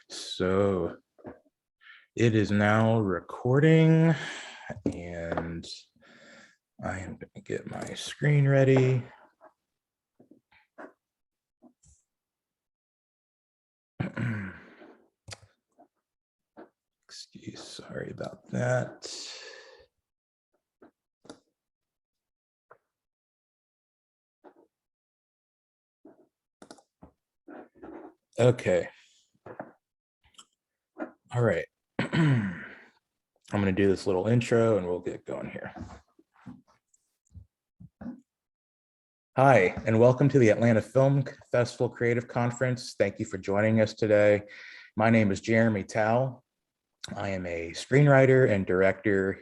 So it is now recording, and I am going to get my screen ready. Sorry about that. Okay. All right. I'm going to do this little intro and we'll get going here. Hi, and welcome to the Atlanta Film Festival Creative Conference. Thank you for joining us today. My name is Jeremy Thao. I am a screenwriter and director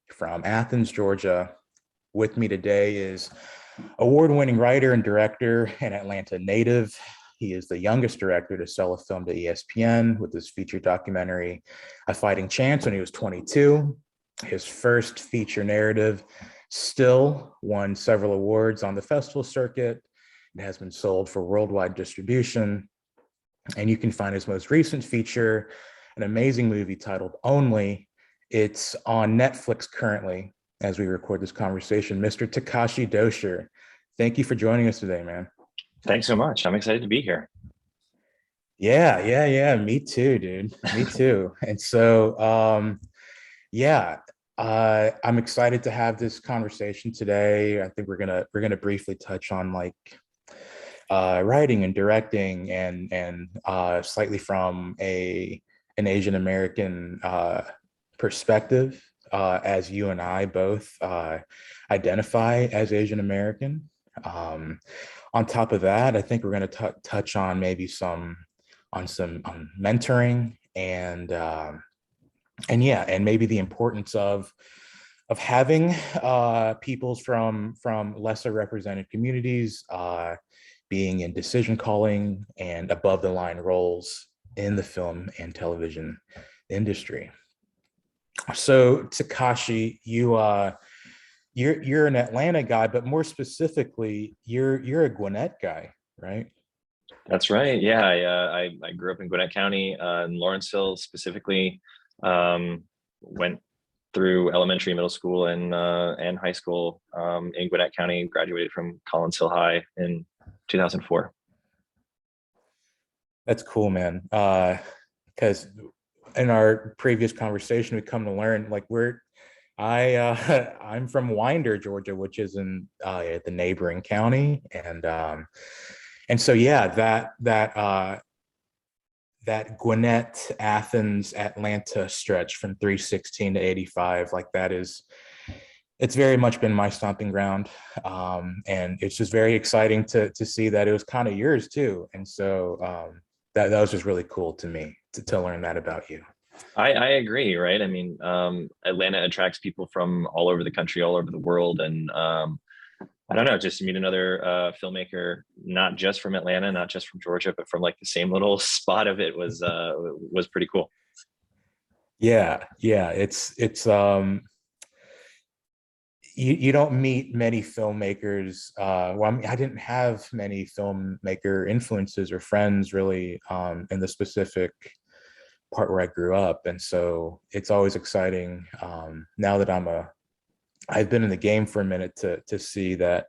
from Athens, Georgia. With me today is award-winning writer and director and Atlanta native. He is the youngest director to sell a film to ESPN with his feature documentary, A Fighting Chance, when he was 22. His first feature narrative still won several awards on the festival circuit and has been sold for worldwide distribution. And you can find his most recent feature, an amazing movie titled Only. It's on Netflix currently as we record this conversation. Mr. Takashi Doscher, thank you for joining us today, man. Thanks so much. I'm excited to be here. Yeah. Me too, dude. Me too. And so, I'm excited to have this conversation today. I think we're gonna briefly touch on like writing and directing and slightly from an Asian American perspective, as you and I both identify as Asian American. On top of that, I think we're going to touch on maybe some mentoring and maybe the importance of having peoples from lesser represented communities being in decision calling and above the line roles in the film and television industry. So Takashi, you're an Atlanta guy, but more specifically, you're a Gwinnett guy, right? That's right. Yeah, I grew up in Gwinnett County, in Lawrenceville specifically. Went through elementary, middle school, and high school in Gwinnett County. Graduated from Collins Hill High in 2004. That's cool, man. Because in our previous conversation, we come to learn like I'm from Winder, Georgia, which is in the neighboring county, and so yeah, that Gwinnett, Athens, Atlanta stretch from 316 to 85, like it's very much been my stomping ground, and it's just very exciting to see that it was kind of yours too, and so that was just really cool to me to learn that about you. I agree, right? I mean, Atlanta attracts people from all over the country, all over the world, and I don't know, just to meet another filmmaker, not just from Atlanta, not just from Georgia, but from like the same little spot of it was pretty cool. Yeah, it's you don't meet many filmmakers. Well, I mean, I didn't have many filmmaker influences or friends really in the specific part where I grew up, and so it's always exciting now that I've been in the game for a minute to see that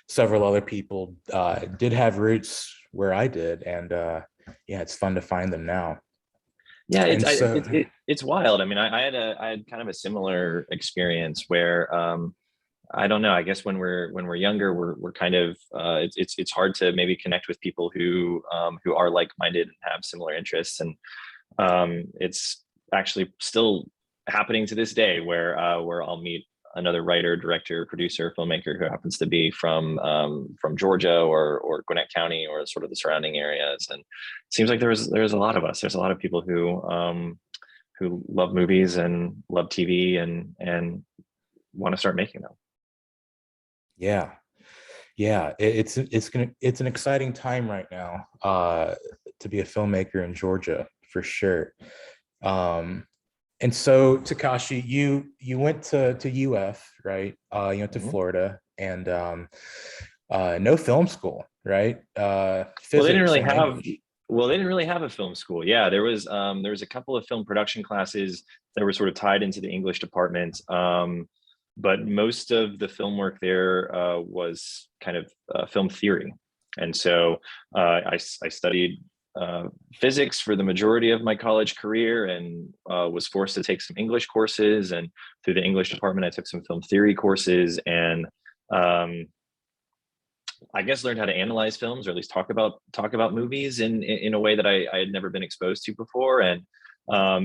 several other people did have roots where I did, and yeah, it's fun to find them now. Yeah, And it's wild. I mean, I had kind of a similar experience where I don't know. I guess when we're younger, we're kind of it's hard to maybe connect with people who are like-minded and have similar interests, and it's actually still happening to this day where I'll meet another writer, director, producer, filmmaker who happens to be from Georgia or Gwinnett County or sort of the surrounding areas. And it seems like there's a lot of us. There's a lot of people who love movies and love TV and want to start making them. yeah, it's an exciting time right now to be a filmmaker in Georgia for sure. And so Takashi, you went to UF, right? You went to Florida, and no film school, right? Well, they didn't Physics really and have English. Well, they didn't really have a film school. Yeah, there was a couple of film production classes that were sort of tied into the English department. But most of the film work there was kind of film theory. And so I studied physics for the majority of my college career, and was forced to take some English courses. And through the English department, I took some film theory courses, and um, I guess learned how to analyze films, or at least talk about movies in a way that I had never been exposed to before. And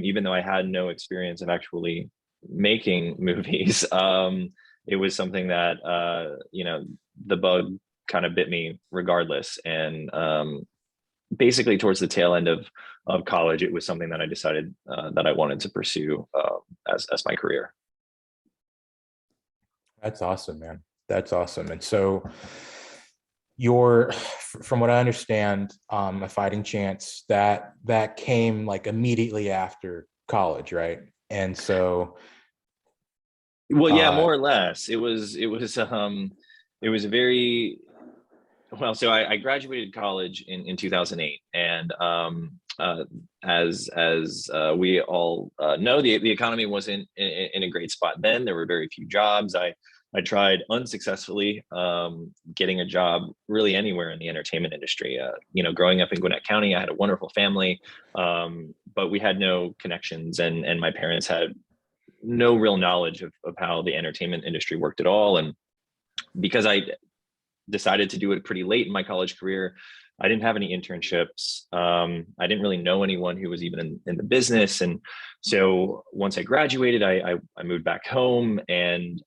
even though I had no experience of actually making movies, it was something that the bug kind of bit me regardless. And basically towards the tail end of college, it was something that I decided that I wanted to pursue as my career. That's awesome, man. That's awesome. And so your, from what I understand, a fighting chance that came like immediately after college, right? And so Well, yeah, uh more or less. It was a very well. So I graduated college in 2008, and as we all know, the economy wasn't in a great spot then. There were very few jobs. I tried unsuccessfully getting a job really anywhere in the entertainment industry. Growing up in Gwinnett County, I had a wonderful family, but we had no connections, and my parents had no real knowledge of how the entertainment industry worked at all. And because I decided to do it pretty late in my college career, I didn't have any internships. I didn't really know anyone who was even in the business. And so once I graduated, I moved back home, and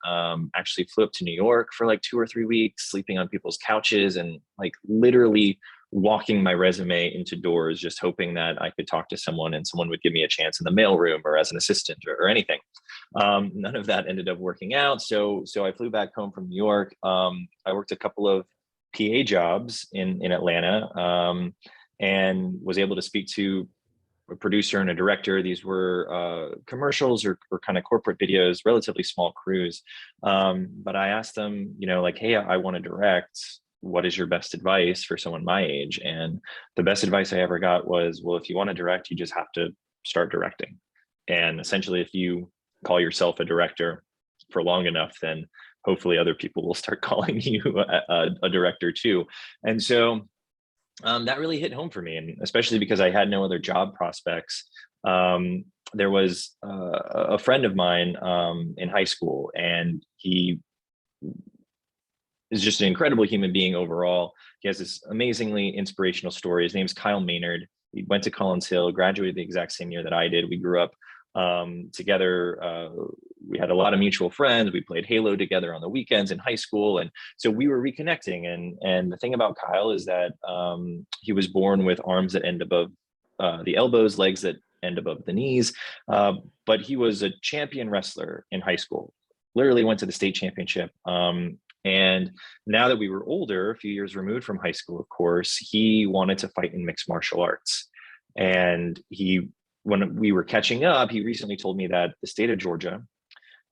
actually flew up to New York for like 2 or 3 weeks, sleeping on people's couches, and like literally walking my resume into doors, just hoping that I could talk to someone and someone would give me a chance in the mailroom or as an assistant or anything. None of that ended up working out. So I flew back home from New York. I worked a couple of PA jobs in Atlanta, and was able to speak to a producer and a director. These were commercials or kind of corporate videos, relatively small crews. But I asked them, like, hey, I want to direct. What is your best advice for someone my age? And the best advice I ever got was, well, if you want to direct, you just have to start directing. And essentially, if you call yourself a director for long enough, then hopefully other people will start calling you a director too. And so that really hit home for me, and especially because I had no other job prospects. There was a friend of mine in high school, and he is just an incredible human being overall. He has this amazingly inspirational story. His name's Kyle Maynard. He went to Collins Hill, graduated the exact same year that I did. We grew up together. We had a lot of mutual friends. We played Halo together on the weekends in high school, and so we were reconnecting. And the thing about Kyle is that he was born with arms that end above the elbows, legs that end above the knees, but he was a champion wrestler in high school. Literally went to the state championship. And now that we were older, a few years removed from high school, of course, he wanted to fight in mixed martial arts. And when we were catching up, he recently told me that the state of Georgia,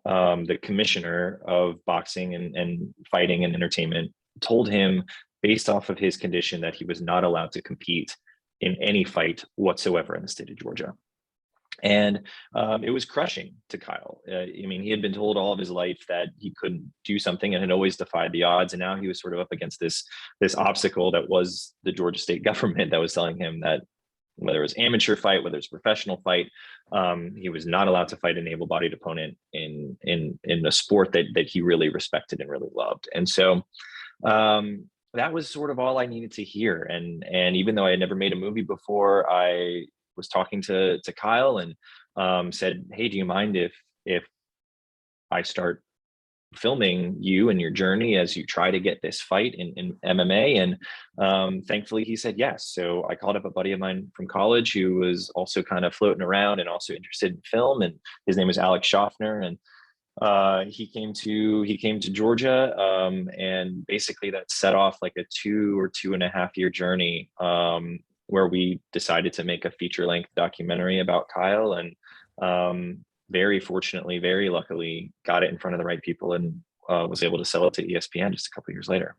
the commissioner of boxing and fighting and entertainment, told him, based off of his condition, that he was not allowed to compete in any fight whatsoever in the state of Georgia. And it was crushing to Kyle. He had been told all of his life that he couldn't do something and had always defied the odds. And now he was sort of up against this obstacle that was the Georgia state government that was telling him that whether it was amateur fight, whether it's professional fight, he was not allowed to fight an able-bodied opponent in a sport that he really respected and really loved. And so that was sort of all I needed to hear. And even though I had never made a movie before, I was talking to Kyle and said, hey, do you mind if I start filming you and your journey as you try to get this fight in MMA? And thankfully he said yes. So I called up a buddy of mine from college who was also kind of floating around and also interested in film, and his name was Alex Schaffner. And he came to Georgia, and basically that set off like a 2.5 year journey, where we decided to make a feature-length documentary about Kyle. And very fortunately, very luckily, got it in front of the right people, and was able to sell it to ESPN just a couple of years later.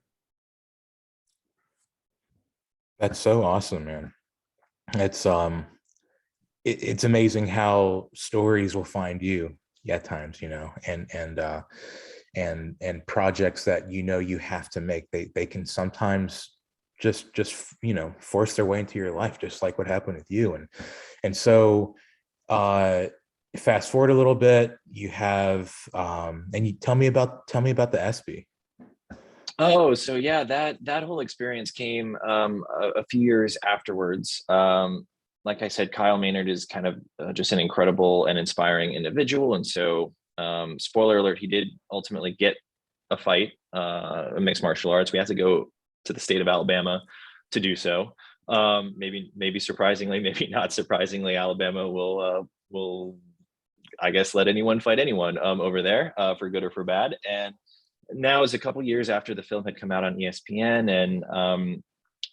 That's so awesome, man. It's it's amazing how stories will find you at times, and projects that you have to make. They can sometimes just force their way into your life, just like what happened with you. And so uh fast forward a little bit, you have and you tell me about the SB. Oh, so yeah, that whole experience came a few years afterwards. Like I said, Kyle Maynard is kind of just an incredible and inspiring individual, and so spoiler alert, he did ultimately get a fight, a mixed martial arts. We had to go to the state of Alabama to do so. Maybe surprisingly, maybe not surprisingly, Alabama will I guess let anyone fight anyone over there for good or for bad. And now is a couple years after the film had come out on ESPN, and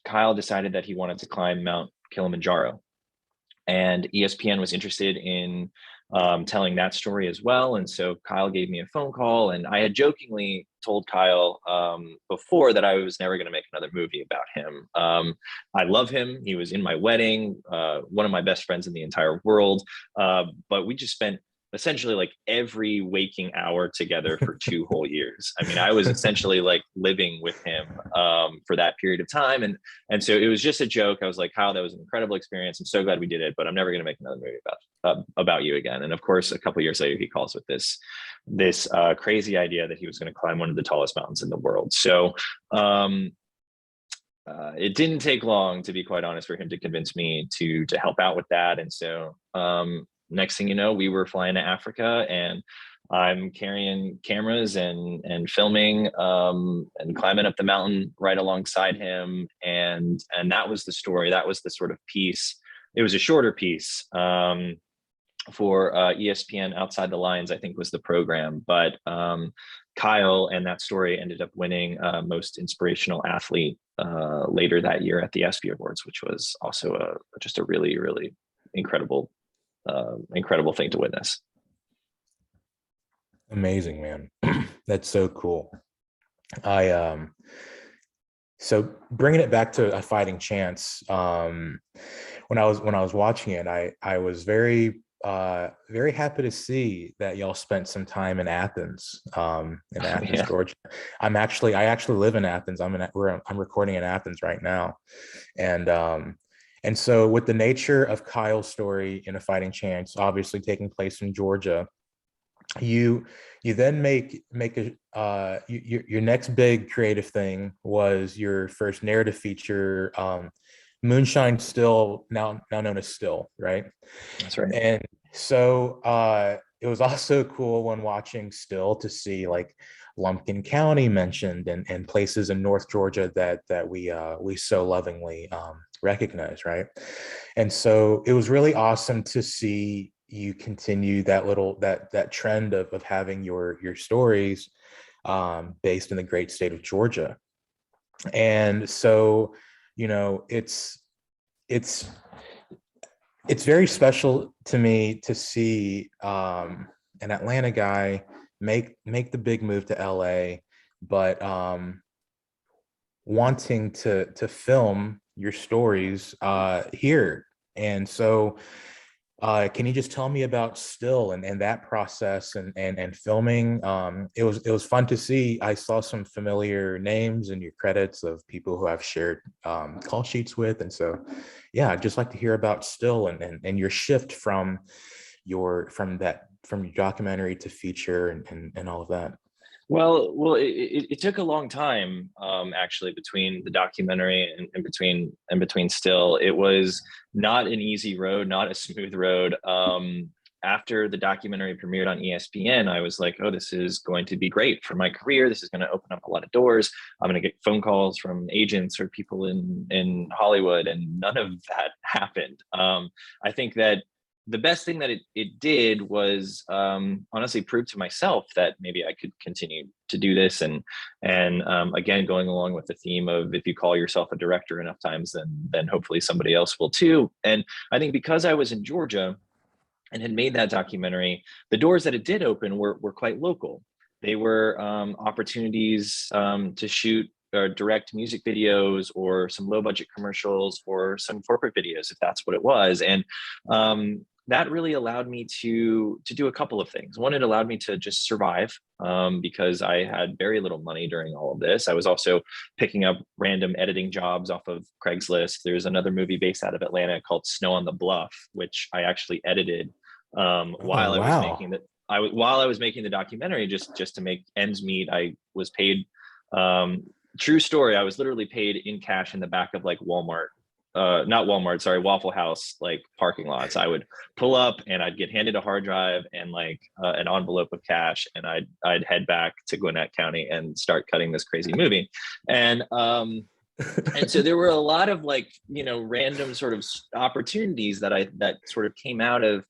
Kyle decided that he wanted to climb Mount Kilimanjaro, and ESPN was interested in telling that story as well. And so Kyle gave me a phone call, and I had jokingly told Kyle before that I was never going to make another movie about him. I love him. He was in my wedding, one of my best friends in the entire world. But we just spent essentially like every waking hour together for 2 whole years. I mean, I was essentially like living with him for that period of time. And so it was just a joke. I was like, Kyle, that was an incredible experience. I'm so glad we did it, but I'm never going to make another movie about you again. And of course, a couple years later, he calls with this crazy idea that he was going to climb one of the tallest mountains in the world. So it didn't take long, to be quite honest, for him to convince me to help out with that. And so next thing you know, we were flying to Africa, and I'm carrying cameras and filming and climbing up the mountain right alongside him. And that was the story. That was the sort of piece. It was a shorter piece for ESPN. Outside the Lines, I think, was the program. But Kyle and that story ended up winning Most Inspirational Athlete later that year at the ESPY Awards, which was also just a really, really incredible thing to witness. Amazing, man. That's so cool. I so bringing it back to A Fighting Chance, when I was watching it, I was very happy to see that y'all spent some time in Athens, Yeah. Georgia. I actually live in Athens. I'm recording in Athens right now. And so with the nature of Kyle's story in A Fighting Chance, obviously taking place in Georgia, you then make your next big creative thing was your first narrative feature, Moonshine Still, now known as Still, right? That's right. And so it was also cool when watching Still to see like Lumpkin County mentioned, and places in North Georgia that we so lovingly recognize, right? And so it was really awesome to see you continue that trend of having your stories based in the great state of Georgia. And so, it's it's very special to me to see an Atlanta guy make the big move to LA, but wanting to film your stories here. And so can you just tell me about Still and that process and filming? It was fun to see. I saw some familiar names in your credits of people who I've shared call sheets with, and so yeah, I'd just like to hear about Still and your shift from your documentary to feature and all of that. Well, it took a long time, actually, between the documentary and between Still. It was not an easy road, not a smooth road. After the documentary premiered on ESPN, I was like, oh, this is going to be great for my career. This is going to open up a lot of doors. I'm going to get phone calls from agents or people in Hollywood, and none of that happened. I think that the best thing that it did was honestly prove to myself that maybe I could continue to do this. And again, going along with the theme of, if you call yourself a director enough times, then hopefully somebody else will too. And I think because I was in Georgia and had made that documentary, the doors that it did open were quite local. They were opportunities to shoot direct music videos or some low budget commercials or some corporate videos, if that's what it was. And that really allowed me to do a couple of things. One, it allowed me to just survive because I had very little money during all of this. I was also picking up random editing jobs off of Craigslist. There's another movie based out of Atlanta called Snow on the Bluff, which I actually edited while I was making the while I was making the documentary, just to make ends meet. I was paid, true story, I was literally paid in cash in the back of like Walmart, not Walmart, sorry, Waffle House, like parking lots. I would pull up and I'd get handed a hard drive and like an envelope of cash, and I'd head back to Gwinnett County and start cutting this crazy movie. And so there were a lot of like, you know, random sort of opportunities that sort of came out of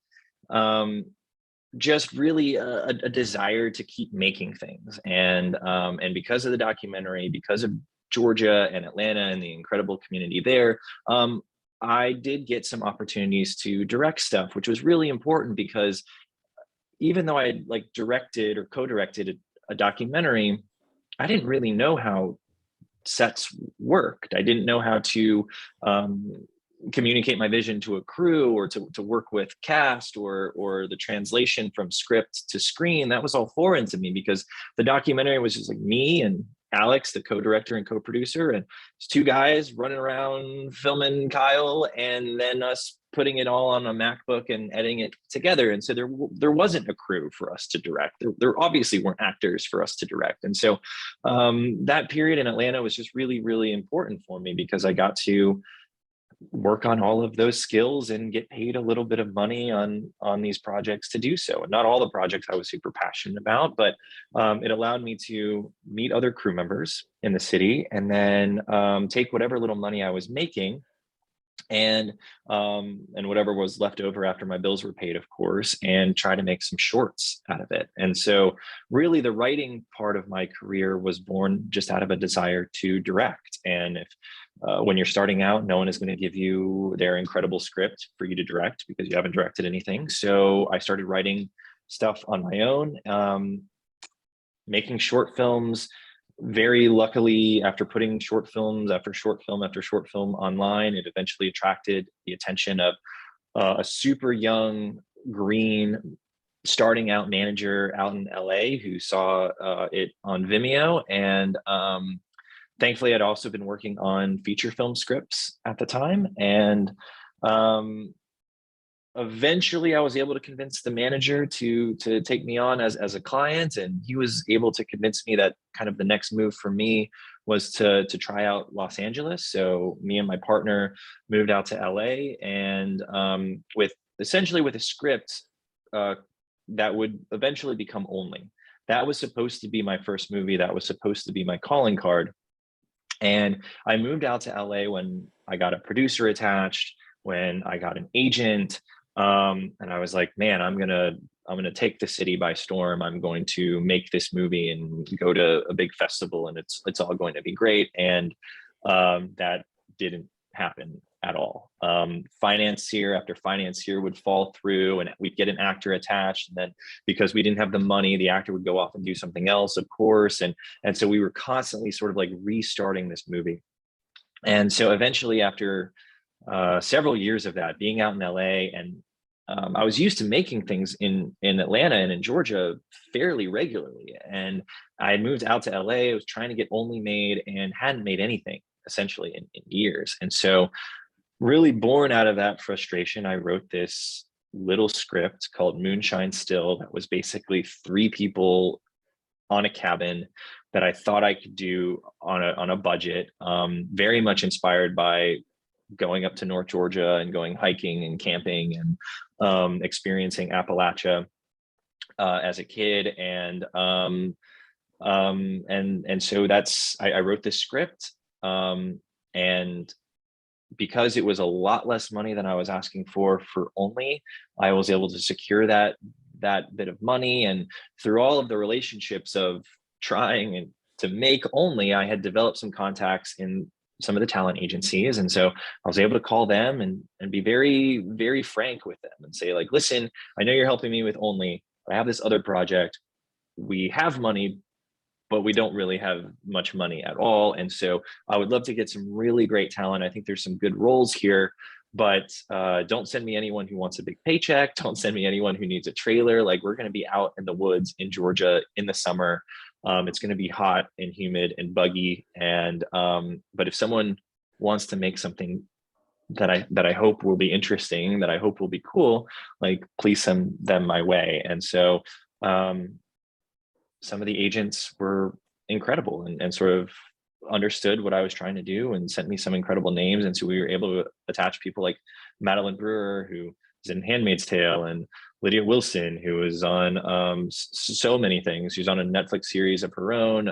just really a desire to keep making things. And because of the documentary, because of Georgia and Atlanta and the incredible community there, I did get some opportunities to direct stuff, which was really important because even though I had like directed or co-directed a documentary, I didn't really know how sets worked. I didn't know how to communicate my vision to a crew or to work with cast or the translation from script to screen. That was all foreign to me because the documentary was just like me and Alex, the co-director and co-producer, and it's two guys running around filming Kyle, and then us putting it all on a MacBook and editing it together. And so there wasn't a crew for us to direct. There obviously weren't actors for us to direct. And so that period in Atlanta was just really, really important for me because I got to work on all of those skills and get paid a little bit of money on these projects to do so. And not all the projects I was super passionate about, but it allowed me to meet other crew members in the city and then take whatever little money I was making and whatever was left over after my bills were paid, of course, and try to make some shorts out of it. And so really the writing part of my career was born just out of a desire to direct. And if when you're starting out, no one is going to give you their incredible script for you to direct because you haven't directed anything. So I started writing stuff on my own, making short films. Very luckily, after putting short films after short film after short film online, it eventually attracted the attention of a super young, green, starting out manager out in LA who saw it on Vimeo. And thankfully, I'd also been working on feature film scripts at the time. And eventually I was able to convince the manager to take me on as a client, and he was able to convince me that kind of the next move for me was to try out Los Angeles. So me and my partner moved out to LA, and with a script that would eventually become Only. That was supposed to be my first movie. That was supposed to be my calling card. And I moved out to LA when I got a producer attached, when I got an agent. And I was like, man, I'm gonna take the city by storm. I'm going to make this movie and go to a big festival, and it's all going to be great. And that didn't happen at all. Financier after financier would fall through, and we'd get an actor attached, and then because we didn't have the money, the actor would go off and do something else, of course. And so we were constantly sort of like restarting this movie. And so eventually, after several years of that, being out in LA, and I was used to making things in Atlanta and in Georgia fairly regularly. And I had moved out to LA. I was trying to get Only made and hadn't made anything essentially in years. And so really born out of that frustration, I wrote this little script called Moonshine Still that was basically three people on a cabin that I thought I could do on a budget, very much inspired by going up to North Georgia and going hiking and camping and experiencing Appalachia as a kid. And so I wrote this script, and because it was a lot less money than I was asking for Only, I was able to secure that bit of money. And through all of the relationships of trying and to make Only, I had developed some contacts in some of the talent agencies. And so I was able to call them and be very, very frank with them and say, like, listen, I know you're helping me with Only, but I have this other project. We have money, but we don't really have much money at all. And so I would love to get some really great talent. I think there's some good roles here, but don't send me anyone who wants a big paycheck. Don't send me anyone who needs a trailer. Like, we're going to be out in the woods in Georgia in the summer. It's going to be hot and humid and buggy. And but if someone wants to make something that I hope will be interesting, that I hope will be cool, like, please send them my way. And so some of the agents were incredible and sort of understood what I was trying to do and sent me some incredible names. And so we were able to attach people like Madeline Brewer, who is in Handmaid's Tale, and Lydia Wilson, who is on so many things. She's on a Netflix series of her own.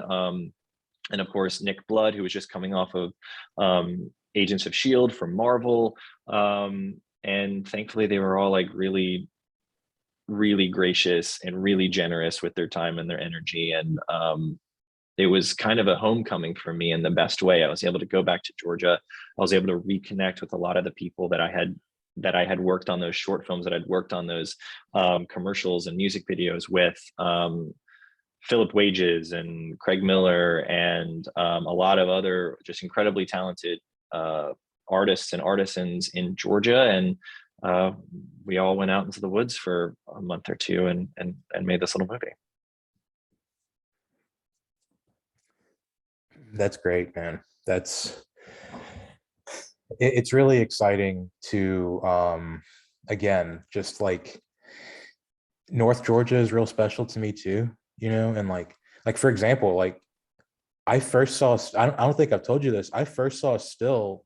And of course, Nick Blood, who was just coming off of Agents of S.H.I.E.L.D. from Marvel. And thankfully, they were all like really gracious and really generous with their time and their energy. And it was kind of a homecoming for me in the best way. I was able to go back to Georgia. I was able to reconnect with a lot of the people that I had worked on those short films, that I'd worked on those commercials and music videos with. Philip Wages and Craig Miller and a lot of other just incredibly talented artists and artisans in Georgia. And we all went out into the woods for a month or two and made this little movie. That's great, man. It's really exciting to, again, just like North Georgia is real special to me too, and like for example, like I first saw, I don't think I've told you this, I first saw a still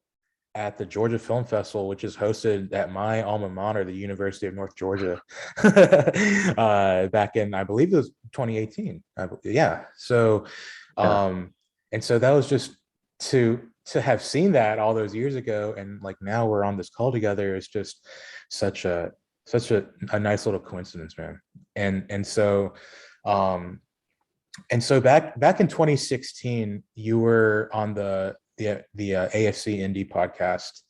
at the Georgia Film Festival, which is hosted at my alma mater, the University of North Georgia, back in, I believe it was 2018. Yeah. So, and so that was just to have seen that all those years ago, and like now we're on this call together. It's just such a nice little coincidence, man. And so back in 2016, you were on the AFC Indie podcast,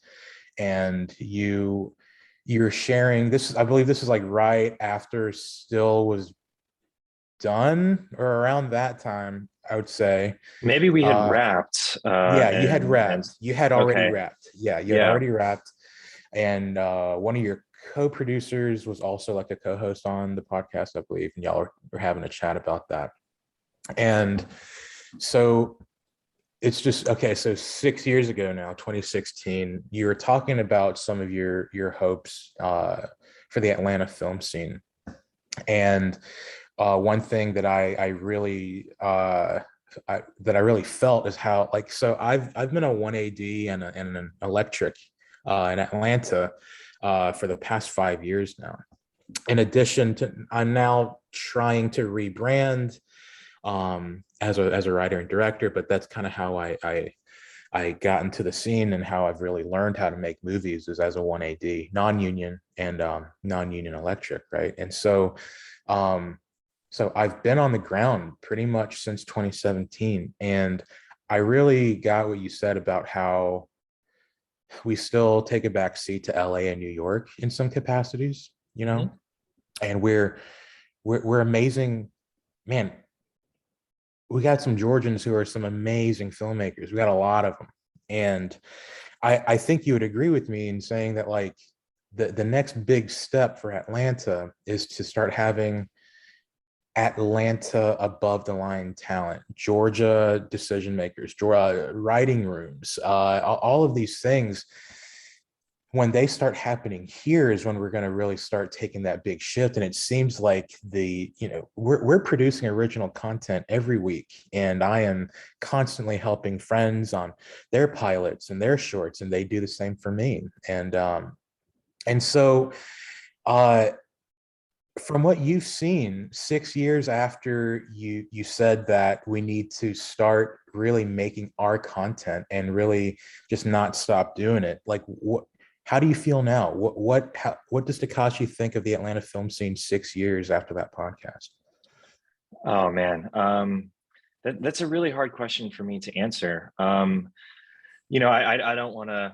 and you were sharing this. I believe this is like right after Still was done, or around that time, I would say. Maybe we had wrapped. Yeah, you had wrapped. You had already okay. wrapped. Yeah, you had already wrapped. And one of your co-producers was also like a co-host on the podcast, I believe, and y'all were having a chat about that. And so it's just, okay, so 6 years ago now, 2016, you were talking about some of your hopes for the Atlanta film scene. And one thing that I really felt is how, like, so I've been a 1 AD and an electric in Atlanta for the past 5 years now. In addition to, I'm now trying to rebrand as a writer and director, but that's kind of how I got into the scene, and how I've really learned how to make movies is as a 1 AD, non-union and non-union electric, right? And so so I've been on the ground pretty much since 2017, and I really got what you said about how we still take a back seat to LA and New York in some capacities, Mm-hmm. and we're amazing, man. We got some Georgians who are some amazing filmmakers. We got a lot of them. And I think you would agree with me in saying that, like, the next big step for Atlanta is to start having Atlanta above the line talent, Georgia decision makers, Georgia writing rooms, all of these things. When they start happening here is when we're going to really start taking that big shift. And it seems like we're producing original content every week, and I am constantly helping friends on their pilots and their shorts, and they do the same for me. And so from what you've seen 6 years after you said that we need to start really making our content and really just not stop doing it, like, how do you feel now? What does Takashi think of the Atlanta film scene 6 years after that podcast? Oh man, that's a really hard question for me to answer. I don't want to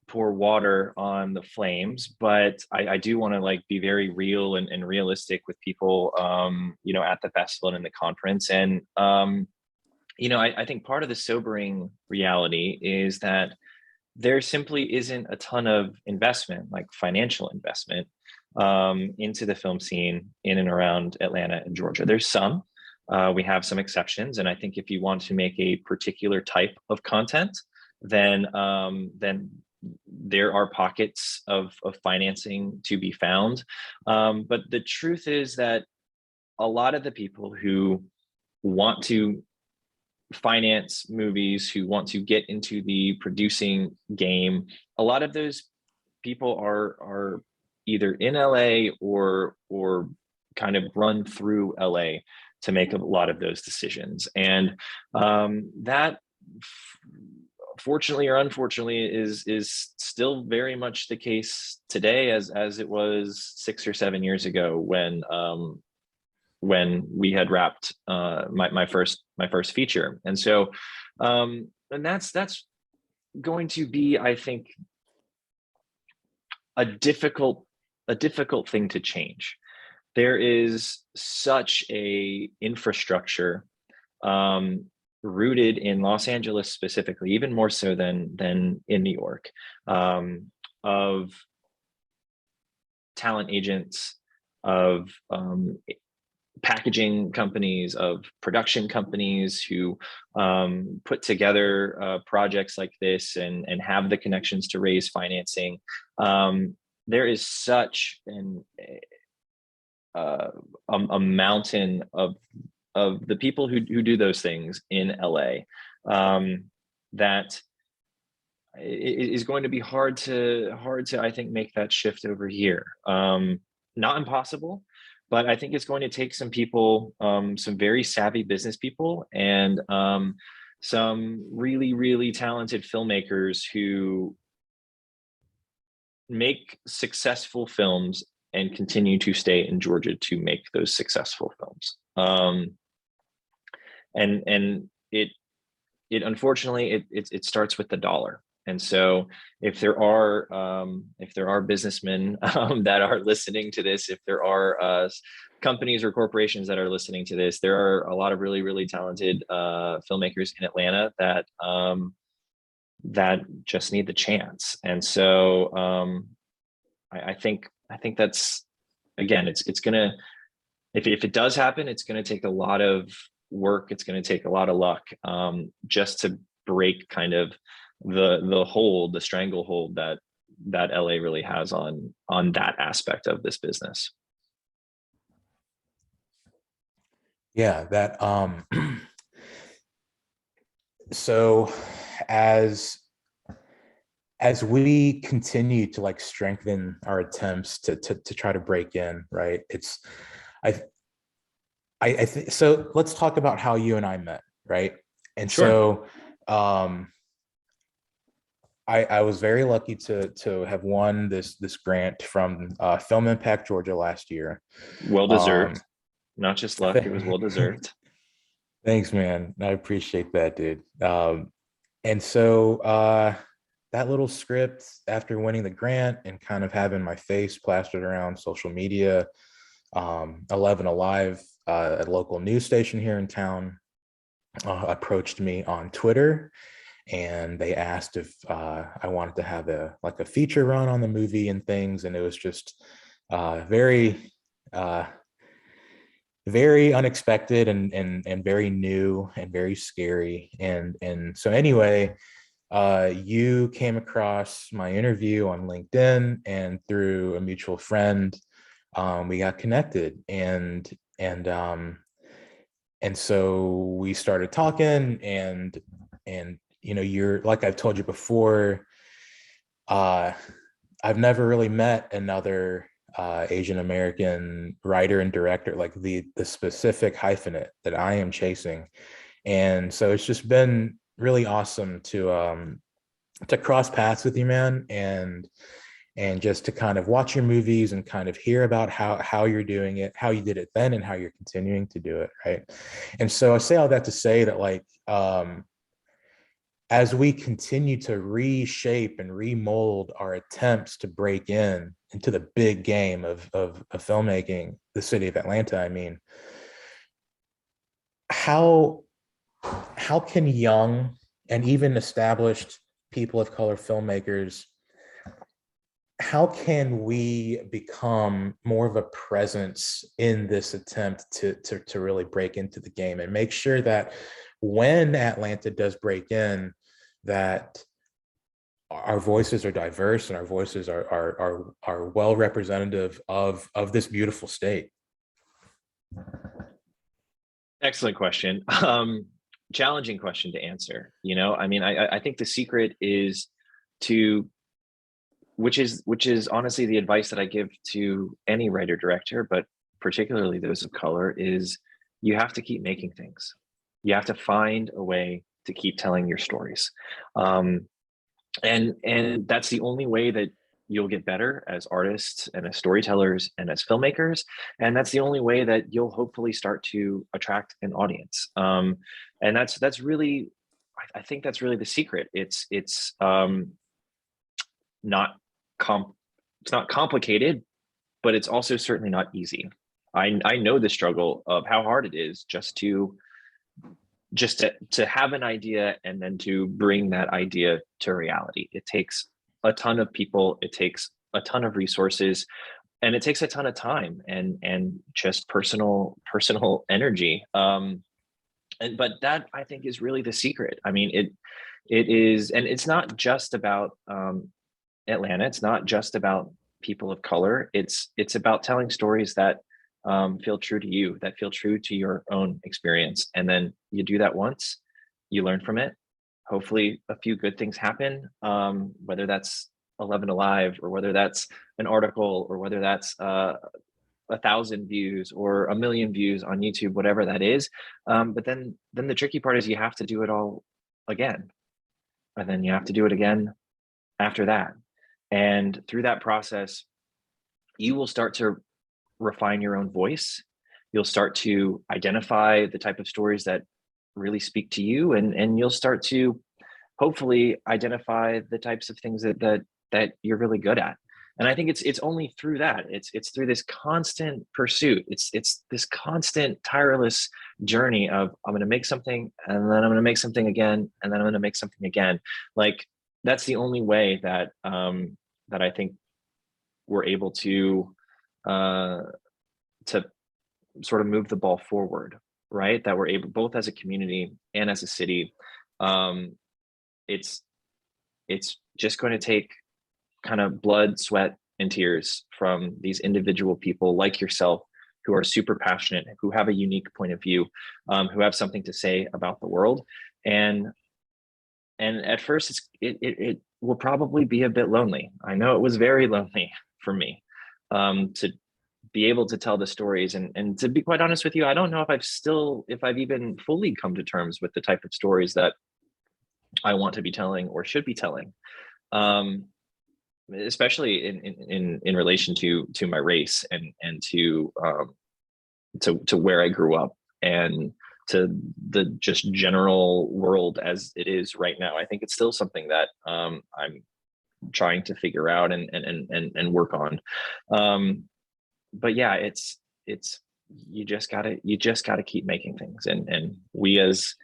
pour water on the flames, but I do want to like be very real and realistic with people, you know, at the festival and in the conference. And, you know, I think part of the sobering reality is that there simply isn't a ton of investment, like financial investment, into the film scene in and around Atlanta and Georgia. There's some, we have some exceptions. And I think if you want to make a particular type of content, then there are pockets of financing to be found. But the truth is that a lot of the people who want to finance movies, who want to get into the producing game, a lot of those people are either in LA or kind of run through LA to make a lot of those decisions. And that, fortunately or unfortunately, is still very much the case today, as it was 6 or 7 years ago when we had wrapped my first feature. And so and that's going to be, I think, a difficult thing to change. There is such a infrastructure rooted in Los Angeles specifically, even more so than in New York, of talent agents, of packaging companies, of production companies who put together projects like this and have the connections to raise financing. There is such a mountain of the people who do those things in LA that it is going to be hard to I think make that shift over here. Not impossible, but I think it's going to take some people, some very savvy business people, and some really talented filmmakers who make successful films and continue to stay in Georgia to make those successful films. And it unfortunately it starts with the dollar. And so if there are businessmen that are listening to this, if there are companies or corporations that are listening to this, there are a lot of really talented filmmakers in Atlanta that just need the chance. And so I think that's, again, it's gonna, if it does happen, it's gonna take a lot of work. It's gonna take a lot of luck just to break kind of the stranglehold that LA really has on that aspect of this business. Yeah, that so as we continue to like strengthen our attempts to try to break in, right? It's I think so. Let's talk about how you and I met, right? And Sure. So I was very lucky to have won this grant from Film Impact Georgia last year. Well Um, deserved. Not just luck, it was well deserved. Thanks, man. I appreciate that, dude. And so that little script, after winning the grant and kind of having my face plastered around social media, 11 Alive, a local news station here in town, approached me on Twitter, and they asked if I wanted to have a feature run on the movie and things. And it was just very unexpected and very new and very scary. And so anyway, you came across my interview on LinkedIn, and through a mutual friend, we got connected, and so we started talking, and you know, you're, like I've told you before, I've never really met another Asian American writer and director, like the specific hyphenate that I am chasing. And so it's just been really awesome to cross paths with you, man, and just to kind of watch your movies and kind of hear about how you're doing it, how you did it then, and how you're continuing to do it, right? And so I say all that to say that, like, as we continue to reshape and remold our attempts to break into the big game of filmmaking, the city of Atlanta, I mean, how can young and even established people of color filmmakers, how can we become more of a presence in this attempt to really break into the game and make sure that when Atlanta does break in, that our voices are diverse and our voices are well representative of this beautiful state? Excellent question. Challenging question to answer. I mean, I think the secret is to, which is honestly the advice that I give to any writer director, but particularly those of color, is you have to keep making things. You have to find a way to keep telling your stories. And that's the only way that you'll get better as artists and as storytellers and as filmmakers. And that's the only way that you'll hopefully start to attract an audience. And that's really, I think that's really the secret. It's not it's not complicated, but it's also certainly not easy. I know the struggle of how hard it is just to have an idea and then to bring that idea to reality. It takes a ton of people, it takes a ton of resources, and it takes a ton of time and just personal energy. But that, I think, is really the secret. I mean, it is, and it's not just about Atlanta. It's not just about people of color. It's about telling stories that feel true to you, that feel true to your own experience. And then you do that once, you learn from it. Hopefully a few good things happen, whether that's 11 Alive, or whether that's an article, or whether that's 1,000 views or 1,000,000 views on YouTube, whatever that is. But then the tricky part is you have to do it all again. And then you have to do it again after that. And through that process, you will start to refine your own voice. You'll start to identify the type of stories that really speak to you, and you'll start to hopefully identify the types of things that you're really good at. And I think it's only through that. It's through this constant pursuit. It's this constant tireless journey of, I'm going to make something, and then I'm going to make something again, and then I'm going to make something again. Like, that's the only way that that I think we're able to sort of move the ball forward, right? That we're able, both as a community and as a city. It's just going to take kind of blood, sweat, and tears from these individual people like yourself, who are super passionate, who have a unique point of view, who have something to say about the world. And at first, it will probably be a bit lonely. I know it was very lonely for me, to be able to tell the stories. And to be quite honest with you, I don't know if I've even fully come to terms with the type of stories that I want to be telling or should be telling, especially in relation to my race and to where I grew up, and to the just general world as it is right now. I think it's still something that I'm trying to figure out and work on. But yeah, it's you just gotta keep making things. And we as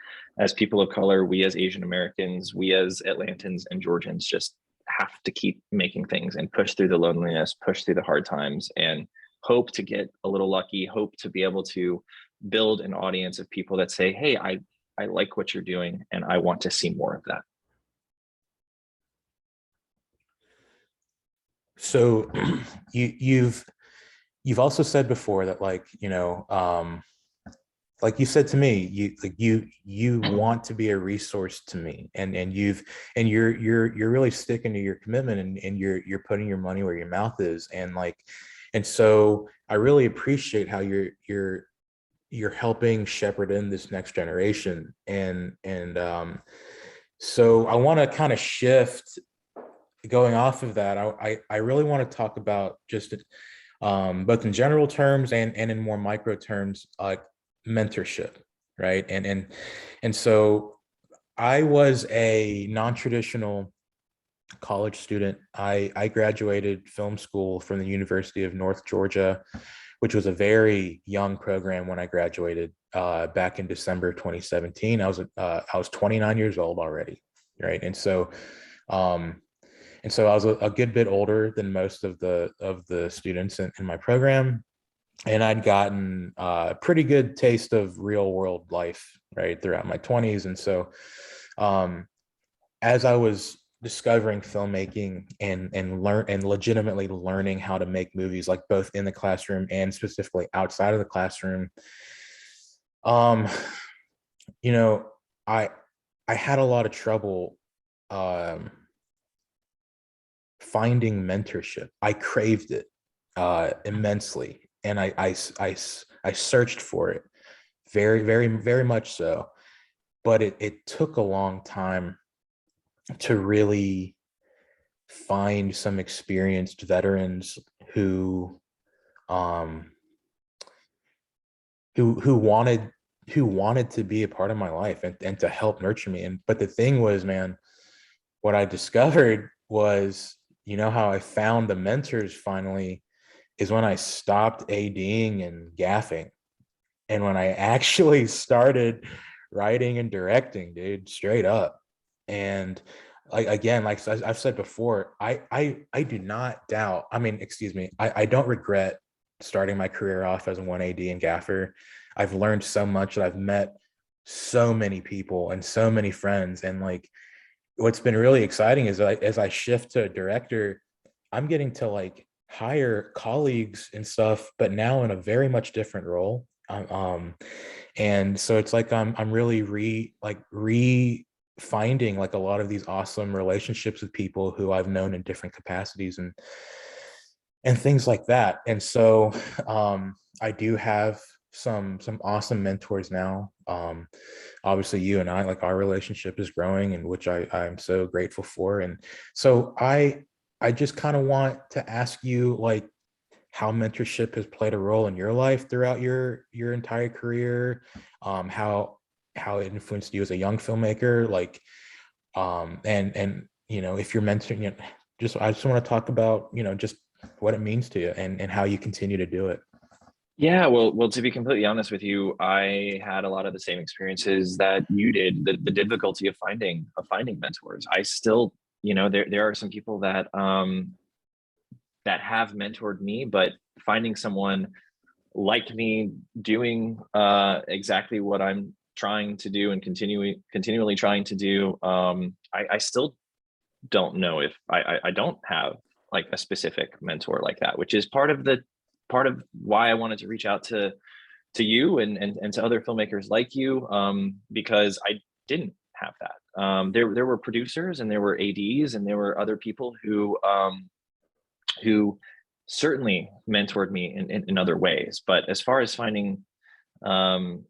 people of color, we as Asian Americans, we as Atlantans and Georgians just have to keep making things and push through the loneliness, push through the hard times, and hope to get a little lucky, hope to be able to build an audience of people that say, hey, I like what you're doing and I want to see more of that. So you've also said before that, like, like you said to me, you want to be a resource to me, and you're really sticking to your commitment, and you're putting your money where your mouth is. And so I really appreciate how you're helping shepherd in this next generation. And so I want to kind of shift, going off of that. I really want to talk about just both in general terms and in more micro terms, like mentorship, right? And so I was a non-traditional college student. I graduated film school from the University of North Georgia, which was a very young program when I graduated back in December 2017. I was 29 years old already, right? Um, and so I was a good bit older than most of the students in my program, and I'd gotten a pretty good taste of real world life right throughout my 20s. And so um, as I was discovering filmmaking and legitimately learning how to make movies, like both in the classroom and specifically outside of the classroom, um, you know, I I had a lot of trouble um, finding mentorship. I craved it immensely, and I searched for it very much so. But it took a long time to really find some experienced veterans who um who wanted to be a part of my life and to help nurture me. And but the thing was, man, what I discovered was, you know, how I found the mentors finally is when I stopped ADing and gaffing, and when I actually started writing and directing, dude, straight up. And like again, like I've said before, I do not doubt. I mean, excuse me, I don't regret starting my career off as a 1AD and gaffer. I've learned so much. That I've met so many people and so many friends. And like what's been really exciting is like as I shift to a director, I'm getting to like hire colleagues and stuff, but now in a very much different role. And so it's like I'm really finding like a lot of these awesome relationships with people who I've known in different capacities and things like that. And so I do have some awesome mentors now. Obviously you and I, like our relationship is growing, and which I'm so grateful for. And so I just kind of want to ask you like how mentorship has played a role in your life throughout your entire career, how it influenced you as a young filmmaker, like and you know, if you're mentoring, you know, just I just want to talk about, you know, just what it means to you and how you continue to do it. Yeah, well, to be completely honest with you, I had a lot of the same experiences that you did. The difficulty of finding mentors. I still, there are some people that have mentored me, but finding someone like me doing exactly what I'm trying to do and continually trying to do, I still don't know if I don't have like a specific mentor like that, which is part of why I wanted to reach out to you and to other filmmakers like you, because I didn't have that. There were producers and there were ADs and there were other people who certainly mentored me in other ways. But as far as finding an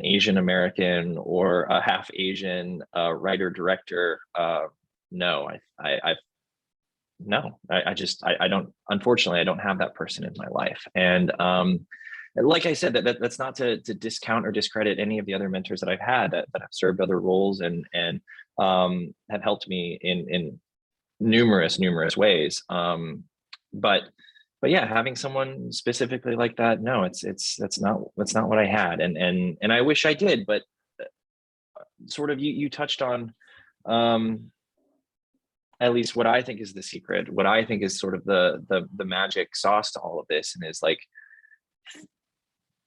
Asian American or a half Asian writer director, no, I no, I don't, unfortunately, I don't have that person in my life. And like I said, that's not to discount or discredit any of the other mentors that I've had that have served other roles and have helped me in numerous ways. But yeah, having someone specifically like that, no, that's not what I had. And I wish I did, but sort of you touched on at least what I think is the secret, what I think is sort of the magic sauce to all of this, and is like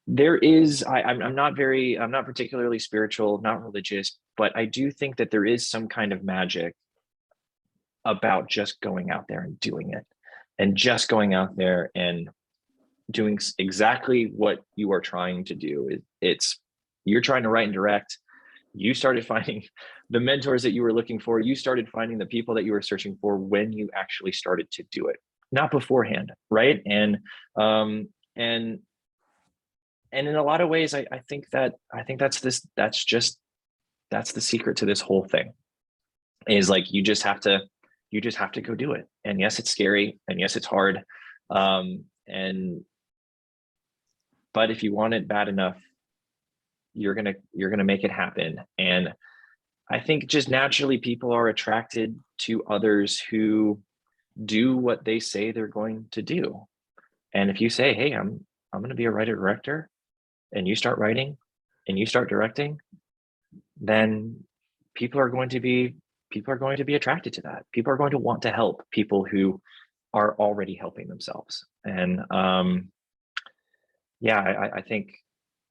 there is I'm not particularly spiritual, not religious, but I do think that there is some kind of magic about just going out there and doing it, and just going out there and doing exactly what you are trying to do. It's you're trying to write and direct. You started finding the mentors that you were looking for. You started finding the people that you were searching for when you actually started to do it, not beforehand, right? Um, and and in a lot of ways, I think that's the secret to this whole thing. Is like you just have to go do it. And yes, it's scary, and yes, it's hard. And but if you want it bad enough, you're gonna make it happen. And I think just naturally people are attracted to others who do what they say they're going to do. And if you say, hey, I'm going to be a writer director, and you start writing and you start directing, then people are going to be attracted to that. People are going to want to help people who are already helping themselves. And yeah, I think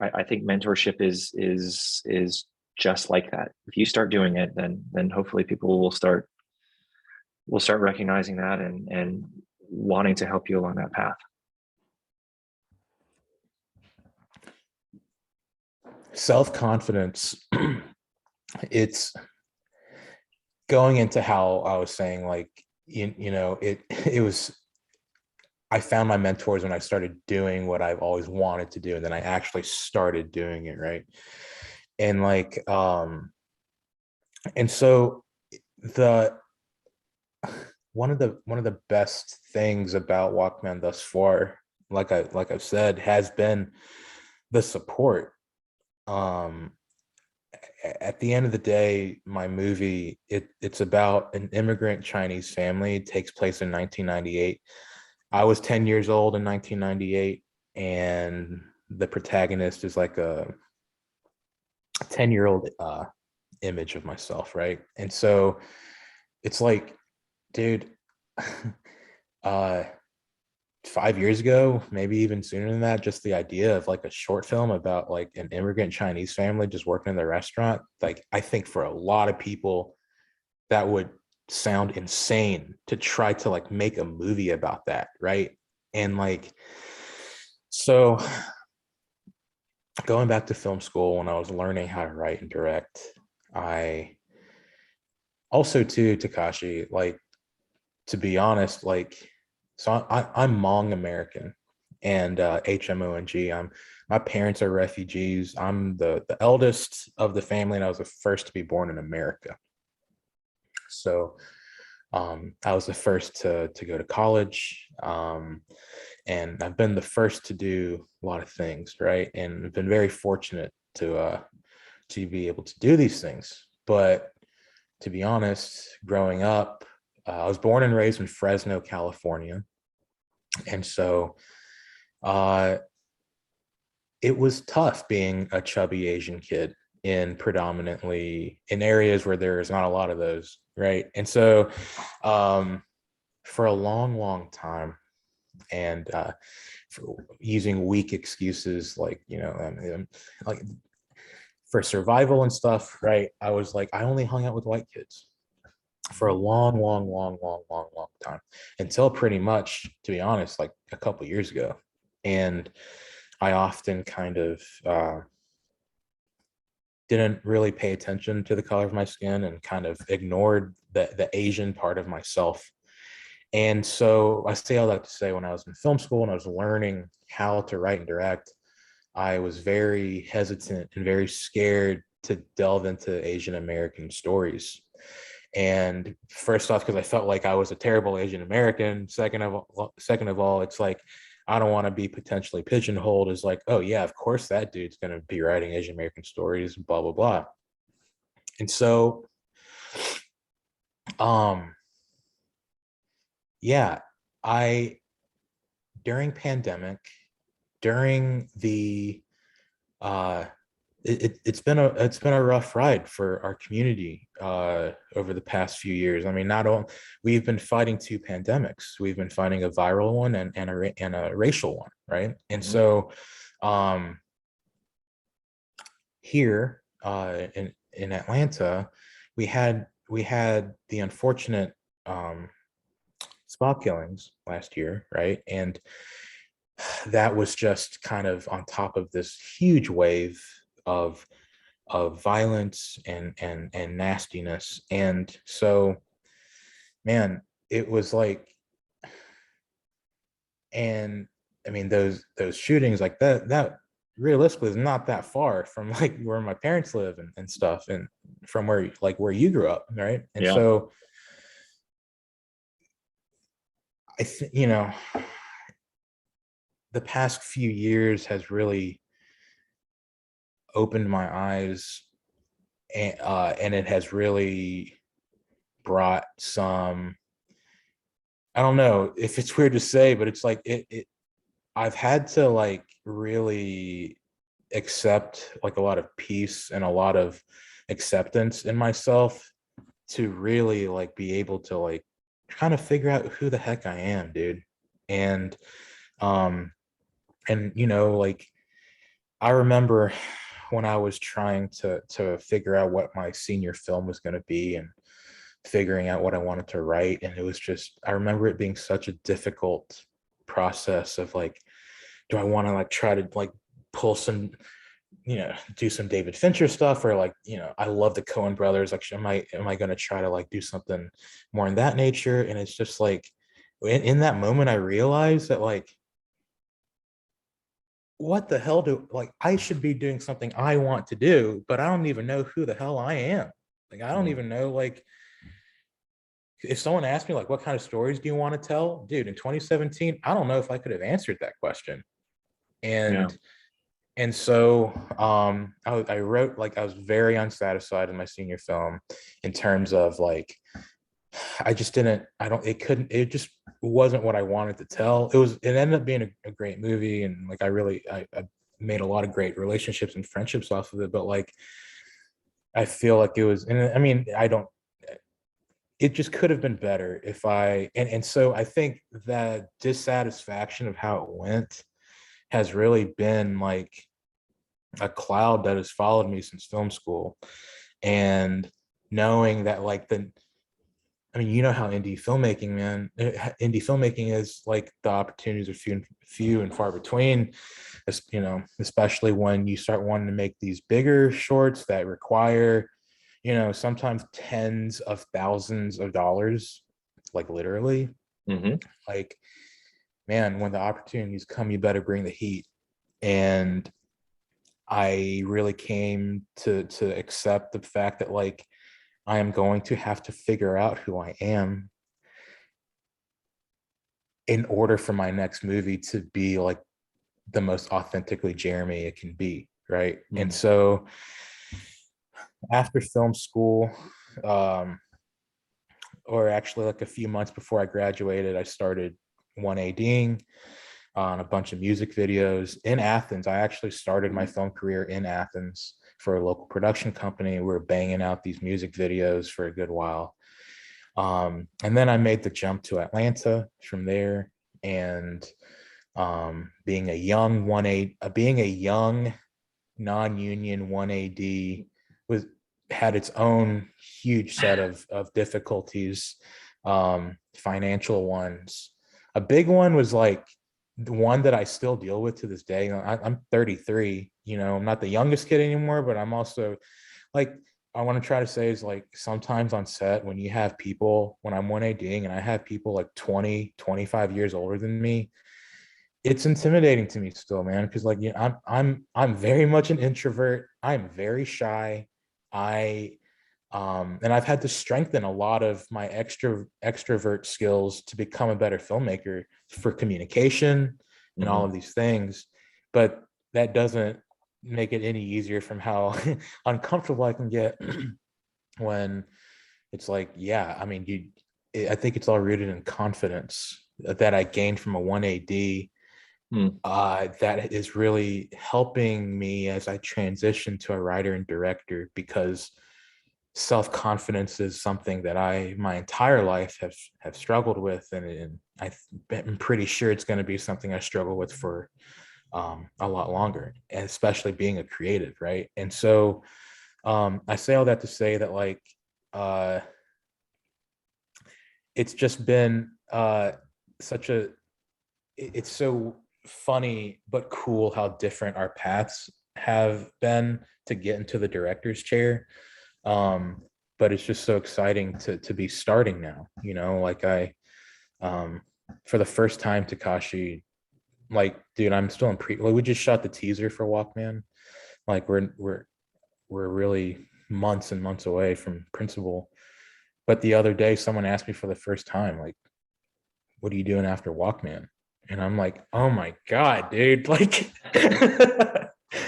mentorship is just like that. If you start doing it, then hopefully people will start recognizing that and wanting to help you along that path. Self-confidence, it's going into how I was saying, like, it was, I found my mentors when I started doing what I've always wanted to do. And then I actually started doing it. Right. And like, and so the, one of the best things about Walkman thus far, like I've said, has been the support. Um, at the end of the day, my movie, it's about an immigrant Chinese family. It takes place in 1998. I was 10 years old in 1998, and the protagonist is like a 10-year-old image of myself, right? And so it's like, dude, 5 years ago, maybe even sooner than that, just the idea of like a short film about like an immigrant Chinese family just working in the restaurant, like I think for a lot of people that would sound insane to try to like make a movie about that, right? And like, so going back to film school, when I was learning how to write and direct, I also, too, Takashi, like, to be honest, like, so I'm Hmong American, and HMONG. My parents are refugees. I'm the eldest of the family, and I was the first to be born in America. So I was the first to go to college, and I've been the first to do a lot of things, right? And I've been very fortunate to be able to do these things. But to be honest, growing up, I was born and raised in Fresno, California, and so uh, it was tough being a chubby Asian kid in predominantly in areas where there is not a lot of those, right? And so for a long, long time, and using weak excuses like, like for survival and stuff, right? I was like, I only hung out with white kids for a long, long, long, long, long, long time, until pretty much, to be honest, like a couple years ago. And I often kind of didn't really pay attention to the color of my skin and kind of ignored the Asian part of myself. And so I say all that to say, when I was in film school and I was learning how to write and direct, I was very hesitant and very scared to delve into Asian American stories. And first off, because I felt like I was a terrible Asian American. Second of all, it's like I don't want to be potentially pigeonholed as like, oh yeah, of course that dude's going to be writing Asian American stories, blah blah blah. And so, um, yeah, I during pandemic, during the it's been a rough ride for our community over the past few years. I mean, not only we've been fighting two pandemics, we've been fighting a viral one and a racial one, right? And Mm-hmm. so here in Atlanta, we had the unfortunate spot killings last year, right? And that was just kind of on top of this huge wave of violence and nastiness. And so, man, it was like, and I mean, those shootings like that realistically is not that far from like where my parents live and stuff, and from where you grew up, right? And Yeah. so I think, the past few years has really opened my eyes and it has really brought some, I don't know if it's weird to say, but it's like I've had to like really accept like a lot of peace and a lot of acceptance in myself to really like be able to like kind of figure out who the heck I am, dude. And um you know, like I remember when I was trying to figure out what my senior film was going to be and figuring out what I wanted to write, and it was just, I remember it being such a difficult process of like, do I want to like try to like pull some, you know, do some David Fincher stuff, or like, you know, I love the Coen brothers, like am I going to try to like do something more in that nature? And it's just like in that moment I realized that like, what the hell do, like, I should be doing something I want to do, but I don't even know who the hell I am. Like I don't Mm. even know, like, if someone asked me like what kind of stories do you want to tell, dude, in 2017 I don't know if I could have answered that question. Yeah. And so I wrote, like, I was very unsatisfied in my senior film in terms of like, I just didn't, I don't, it couldn't, it just wasn't what I wanted to tell. It ended up being a great movie. And like, I made a lot of great relationships and friendships off of it. But like, I feel like it was, and I mean, I don't, it just could have been better if and so I think that dissatisfaction of how it went has really been like a cloud that has followed me since film school. And knowing that like I mean, you know how indie filmmaking, man, indie filmmaking is like, the opportunities are few and far between, as you know, especially when you start wanting to make these bigger shorts that require, you know, sometimes tens of thousands of dollars, like literally. Mm-hmm. Like, man, when the opportunities come, you better bring the heat. And I really came to accept the fact that like, I am going to have to figure out who I am in order for my next movie to be like the most authentically Jeremy it can be, right? And Mm. so after film school, um, or actually like a few months before I graduated, I started 1ADing on a bunch of music videos in Athens. I actually started my film career in Athens for a local production company. We were banging out these music videos for a good while. And then I made the jump to Atlanta from there. And being a young non-union 1AD was had its own huge set of difficulties, financial ones. A big one was like the one that I still deal with to this day. I'm 33, you know, I'm not the youngest kid anymore, but I'm also like, I want to try to say is like, sometimes on set when you have people, when I'm 1ADing and I have people like 20, 25 years older than me, it's intimidating to me still, man, because like, you know, I'm very much an introvert. I'm very shy. I And I've had to strengthen a lot of my extrovert skills to become a better filmmaker for communication and all Mm-hmm. of these things. But that doesn't make it any easier from how uncomfortable I can get when it's like, yeah, I mean, I think it's all rooted in confidence that I gained from a 1AD, Mm. that is really helping me as I transition to a writer and director, because self-confidence is something that I my entire life have struggled with, and I'm pretty sure it's going to be something I struggle with for a lot longer, and especially being a creative, right? And so I say all that to say that like, uh, it's just been such a it's so funny but cool how different our paths have been to get into the director's chair. um but it's just so exciting to be starting now, you know, like um for the first time, Takashi, like, dude, I'm still in like, we just shot the teaser for Walkman. Like we're really months and months away from principal. But the other day someone asked me for the first time, like, what are you doing after Walkman? And I'm like, oh my God, dude, like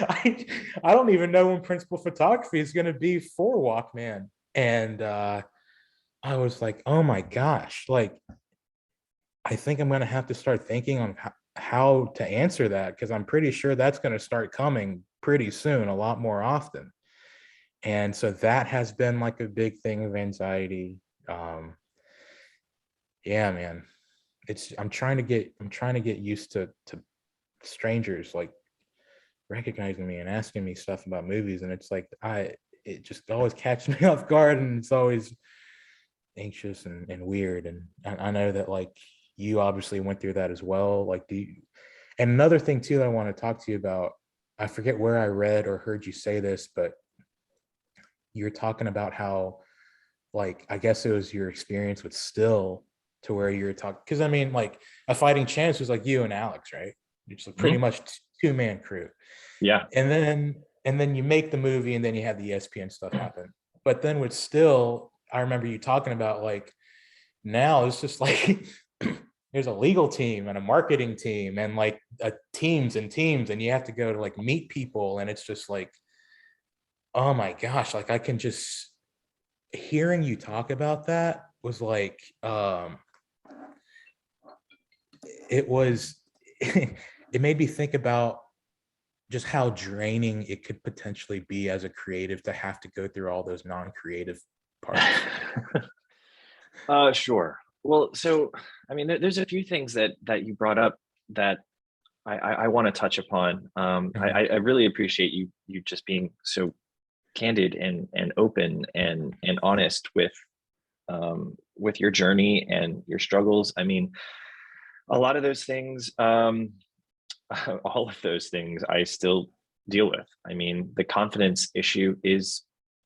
I don't even know when principal photography is going to be for Walkman. And I was like, oh my gosh, like, I think I'm going to have to start thinking on how to answer that, because I'm pretty sure that's going to start coming pretty soon, a lot more often. And so that has been like a big thing of anxiety. Yeah, man, I'm trying to get used to strangers like recognizing me and asking me stuff about movies, and it's like it just always catches me off guard, and it's always anxious and weird. And I know that like you obviously went through that as well. Like, and another thing too that I want to talk to you about, I forget where I read or heard you say this, but you're talking about how, like, I guess it was your experience with Still, to where you're talking, because I mean, like, A Fighting Chance was like you and Alex, right? It's like pretty much two-man crew. Yeah. And then you make the movie, and then you have the ESPN stuff happen. But then with Still, I remember you talking about like, now it's just like there's a legal team and a marketing team and like teams and teams, and you have to go to like meet people, and it's just like, oh my gosh, like I can just, hearing you talk about that was like, it was it made me think about just how draining it could potentially be as a creative to have to go through all those non-creative parts. Sure. Well, so I mean, there's a few things that you brought up that I want to touch upon. I really appreciate you just being so candid and open and honest with your journey and your struggles. I mean, a lot of those things, all of those things, I still deal with. I mean, the confidence issue is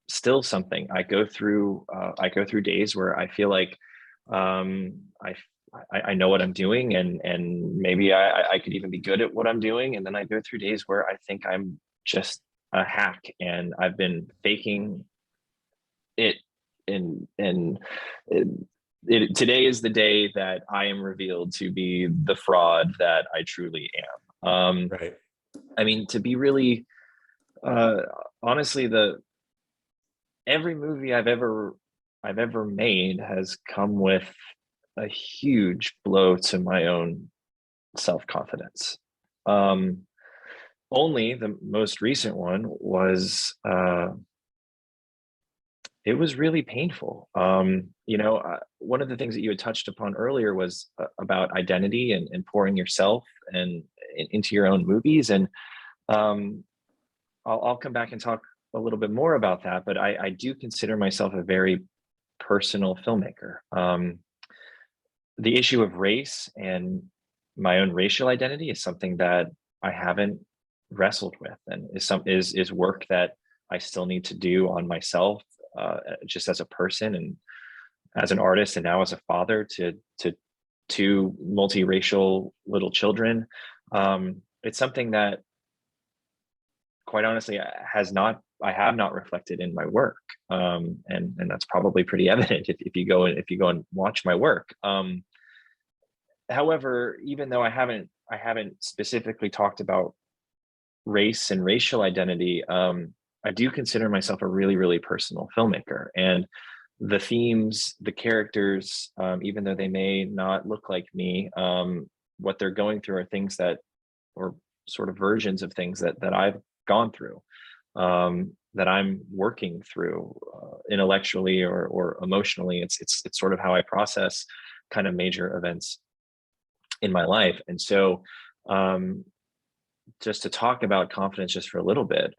still something I go through. I go through days where I feel like I know what I'm doing, and maybe I could even be good at what I'm doing. And then I go through days where I think I'm just a hack, and I've been faking it. Today is the day that I am revealed to be the fraud that I truly am. Right. I mean, to be really uh, honestly, the every movie I've ever made has come with a huge blow to my own self-confidence. Um, Only the most recent one was it was really painful. One of the things that you had touched upon earlier was about identity and pouring yourself into your own movies, and um, I'll come back and talk a little bit more about that. But I do consider myself a very personal filmmaker. The issue of race and my own racial identity is something that I haven't wrestled with, and is work that I still need to do on myself, just as a person and as an artist, and now as a father to two multiracial little children. It's something that, quite honestly, I have not reflected in my work, and that's probably pretty evident if you go and watch my work. However, even though I haven't specifically talked about race and racial identity, I do consider myself a really, really personal filmmaker. And the themes, the characters, even though they may not look like me, what they're going through are things that, or sort of versions of things that I've gone through, that I'm working through intellectually or emotionally. It's sort of how I process kind of major events in my life. And so, just to talk about confidence just for a little bit,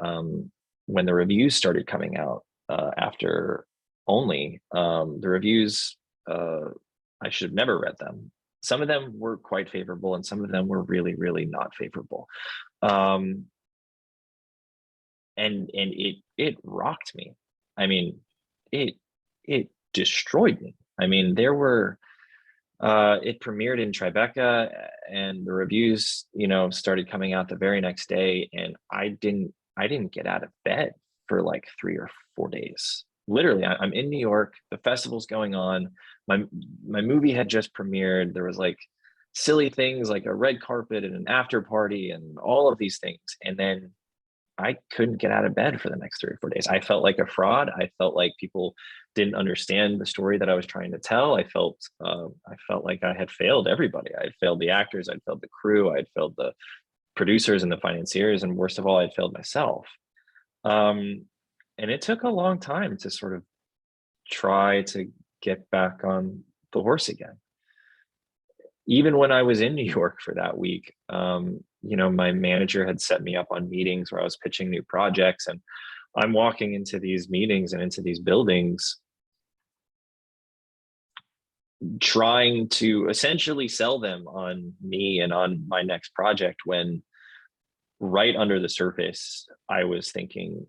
when the reviews started coming out after Only, the reviews, I should have never read them. Some of them were quite favorable, and some of them were really, really not favorable. And it rocked me. I mean, it destroyed me. I mean, there were it premiered in Tribeca, and the reviews, started coming out the very next day, and I didn't get out of bed for like 3 or 4 days. Literally, I'm in New York. The festival's going on. My movie had just premiered. There was like silly things like a red carpet and an after party and all of these things, and then I couldn't get out of bed for the next 3 or 4 days. I felt like a fraud. I felt like people didn't understand the story that I was trying to tell. I felt like I had failed everybody. I had failed the actors. I'd failed the crew. I had failed the producers and the financiers, and worst of all, I'd failed myself. And it took a long time to sort of try to get back on the horse again. Even when I was in New York for that week, my manager had set me up on meetings where I was pitching new projects, and I'm walking into these meetings and into these buildings trying to essentially sell them on me and on my next project, when right under the surface, I was thinking,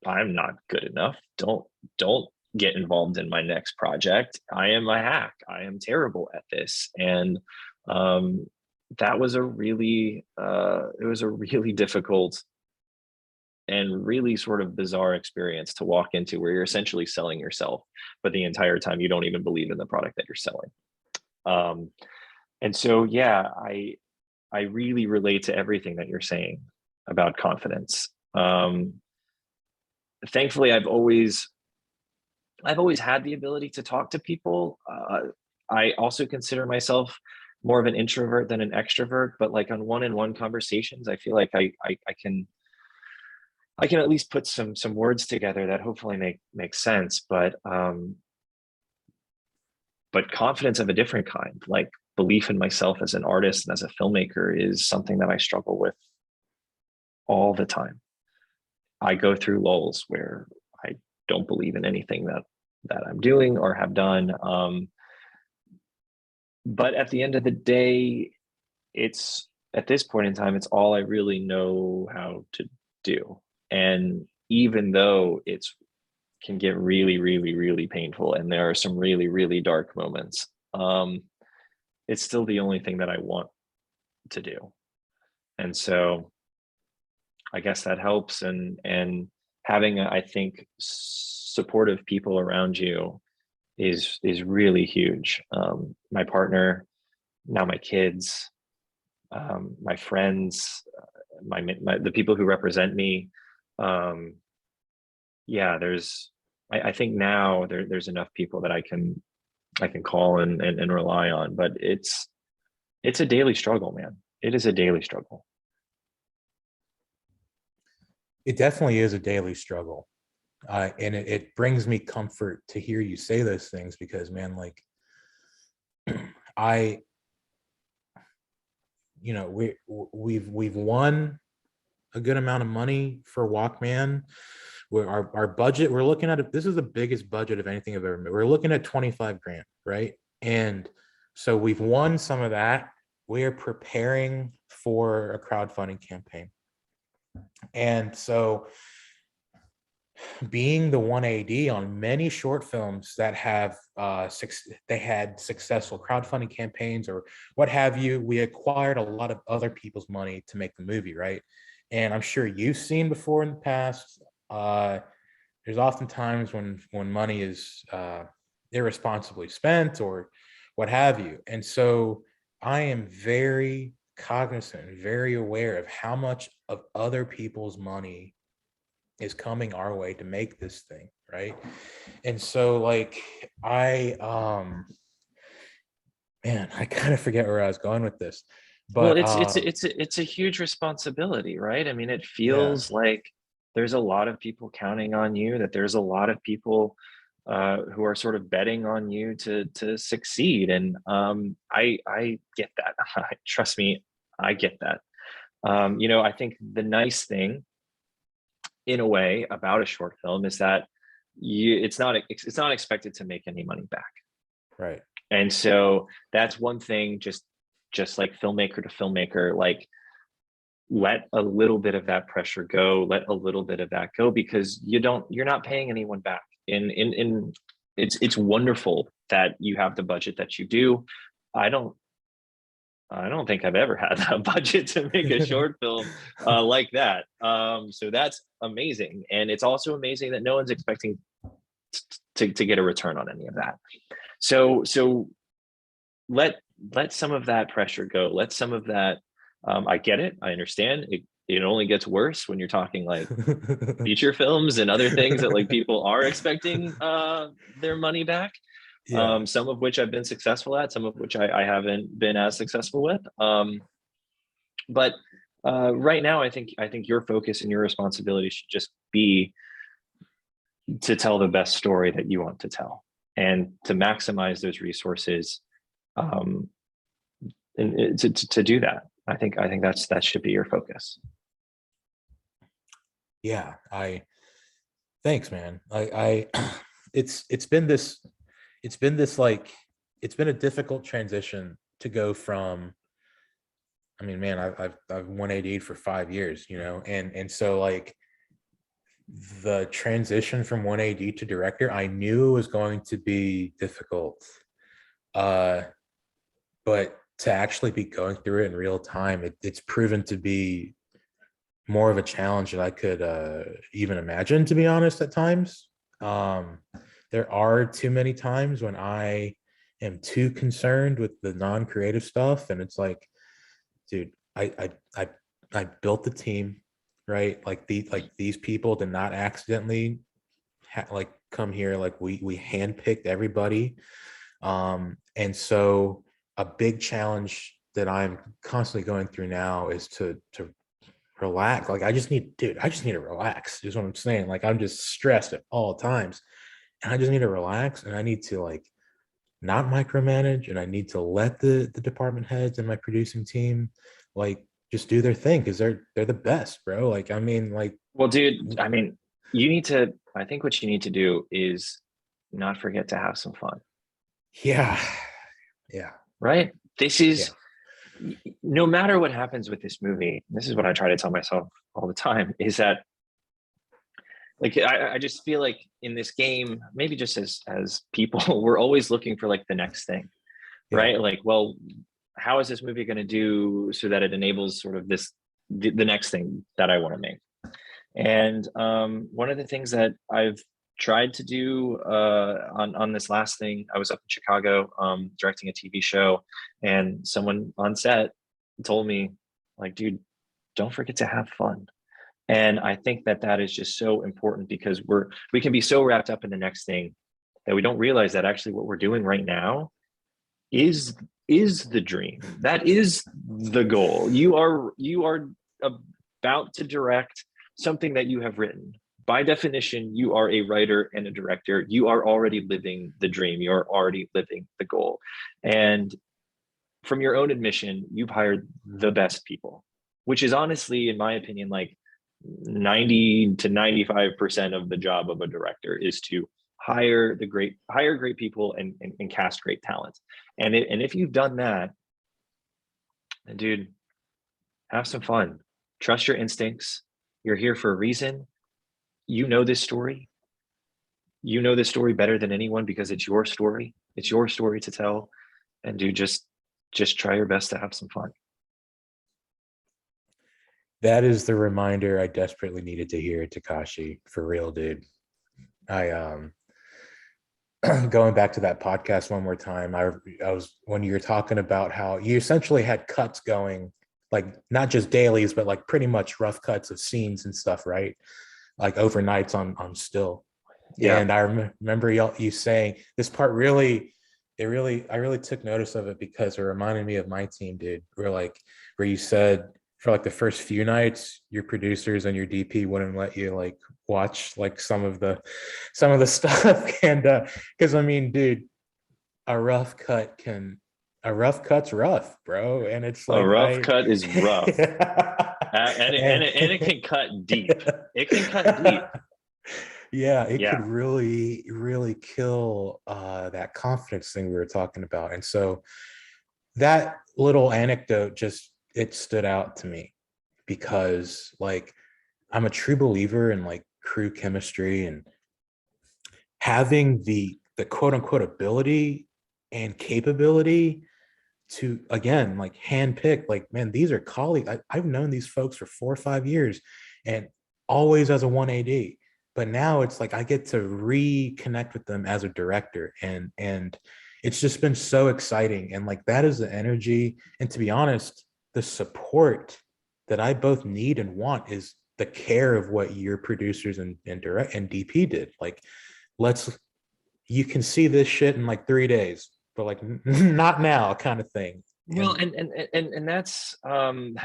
I'm not good enough. Don't get involved in my next project. I am a hack. I am terrible at this. And that was it was a really difficult and really sort of bizarre experience to walk into, where you're essentially selling yourself, but the entire time you don't even believe in the product that you're selling. And so, yeah, I really relate to everything that you're saying about confidence. Thankfully, I've always had the ability to talk to people. I also consider myself more of an introvert than an extrovert, but like on one-on-one conversations, I feel like I can at least put some words together that hopefully make sense. But confidence of a different kind, like belief in myself as an artist and as a filmmaker, is something that I struggle with all the time. I go through lulls where I don't believe in anything that I'm doing or have done. But at the end of the day, at this point in time, it's all I really know how to do. And even though can get really, really, really painful, and there are some really, really dark moments, it's still the only thing that I want to do. And so I guess that helps. And having, I think, supportive people around you is really huge. My partner, now my kids, my friends, the people who represent me. Yeah, I think now there's enough people that I can call and rely on, but it's a daily struggle, man. It is a daily struggle. It definitely is a daily struggle. And it brings me comfort to hear you say those things, because, man, like, we've won a good amount of money for Walkman. Where our budget, we're looking at it, this is the biggest budget of anything I've ever made. We're looking at 25 grand, right? And so we've won some of that. We are preparing for a crowdfunding campaign. And so being the one AD on many short films that have they had successful crowdfunding campaigns or what have you, we acquired a lot of other people's money to make the movie, right? And I'm sure you've seen before in the past, there's often times when money is irresponsibly spent or what have you. And so I am very cognizant and very aware of how much of other people's money is coming our way to make this thing, right? And so, like, I kind of forget where I was going with this, but Well, it's a huge responsibility, right? I mean, it yeah, feels like there's a lot of people counting on you, that there's a lot of people who are sort of betting on you to succeed. And I get that. Trust me, I get that. I think the nice thing, in a way, about a short film is that it's not expected to make any money back. right. And so that's one thing, just like filmmaker to filmmaker, like, let a little bit of that pressure go, let a little bit of that go, because you're not paying anyone back. In it's wonderful that you have the budget that you do. I don't think I've ever had a budget to make a short film like that. So that's amazing. And it's also amazing that no one's expecting to get a return on any of that. So let some of that pressure go. Let some of that, I get it. I understand it. it only gets worse when you're talking like feature films and other things that like people are expecting their money back. Yeah. Some of which I've been successful at, some of which I haven't been as successful with. But right now, I think your focus and your responsibility should just be to tell the best story that you want to tell, and to maximize those resources, and to do that. I think that should be your focus. Yeah. Thanks, man. It's been this like, it's been a difficult transition to go from, I mean, man, I've 180'd for 5 years, you know, and so like the transition from 180 to director, I knew was going to be difficult. But to actually be going through it in real time, it's proven to be more of a challenge than I could even imagine, to be honest, at times. There are too many times when I am too concerned with the non-creative stuff, and it's like, dude, I built the team, right? Like these people did not accidentally like come here. Like we handpicked everybody, and so a big challenge that I'm constantly going through now is to relax. Like I just need to relax, is what I'm saying. Like I'm just stressed at all times, and I just need to relax, and I need to like not micromanage, and I need to let the department heads and my producing team like just do their thing, because they're the best, bro. Like I mean, like, Well, dude, I mean, I think what you need to do is not forget to have some fun. yeah, yeah, Right? This yeah, is, no matter what happens with this movie, this is what I try to tell myself all the time, is that like I just feel like in this game, maybe just as people, we're always looking for like the next thing, yeah. right? Like, well, how is this movie going to do so that it enables sort of the next thing that I want to make? And one of the things that I've tried to do on this last thing, I was up in Chicago directing a TV show, and someone on set told me, like, dude, don't forget to have fun. And I think that is just so important, because we can be so wrapped up in the next thing that we don't realize that actually what we're doing right now is the dream. That is the goal. You are about to direct something that you have written. By definition, you are a writer and a director. You are already living the dream. You are already living the goal. And from your own admission, you've hired the best people, which is honestly, in my opinion, like 90 to 95% of the job of a director is to hire great people and cast great talent. And if you've done that, then dude, have some fun. Trust your instincts. You're here for a reason. You know this story. You know this story better than anyone, because it's your story. It's your story to tell. And dude, just try your best to have some fun. That is the reminder I desperately needed to hear, Takashi, for real, dude. I going back to that podcast one more time, I was, when you were talking about how you essentially had cuts going, like not just dailies, but like pretty much rough cuts of scenes and stuff, right? Like overnights on still. Yeah. And I remember you saying this part really, I really took notice of it, because it reminded me of my team, dude. Where you said for like the first few nights, your producers and your DP wouldn't let you like watch like some of the stuff. And because I mean, dude, a rough cut's rough, bro. And it's A like rough cut is rough. and It can cut deep. It can cut deep. Yeah, it could Yeah. really, really kill that confidence thing we were talking about. And so that little anecdote just, it stood out to me, because like I'm a true believer in like crew chemistry, and having the quote unquote ability and capability to, again, like handpick, like, man, these are colleagues. I've known these folks for 4 or 5 years, and always as a 1AD. But now it's like I get to reconnect with them as a director, and it's just been so exciting. And like that is the energy, and to be honest, the support that I both need and want is the care of what your producers and direct and DP did. Like, you can see this shit in like 3 days, but like not now, kind of thing. Well, and that's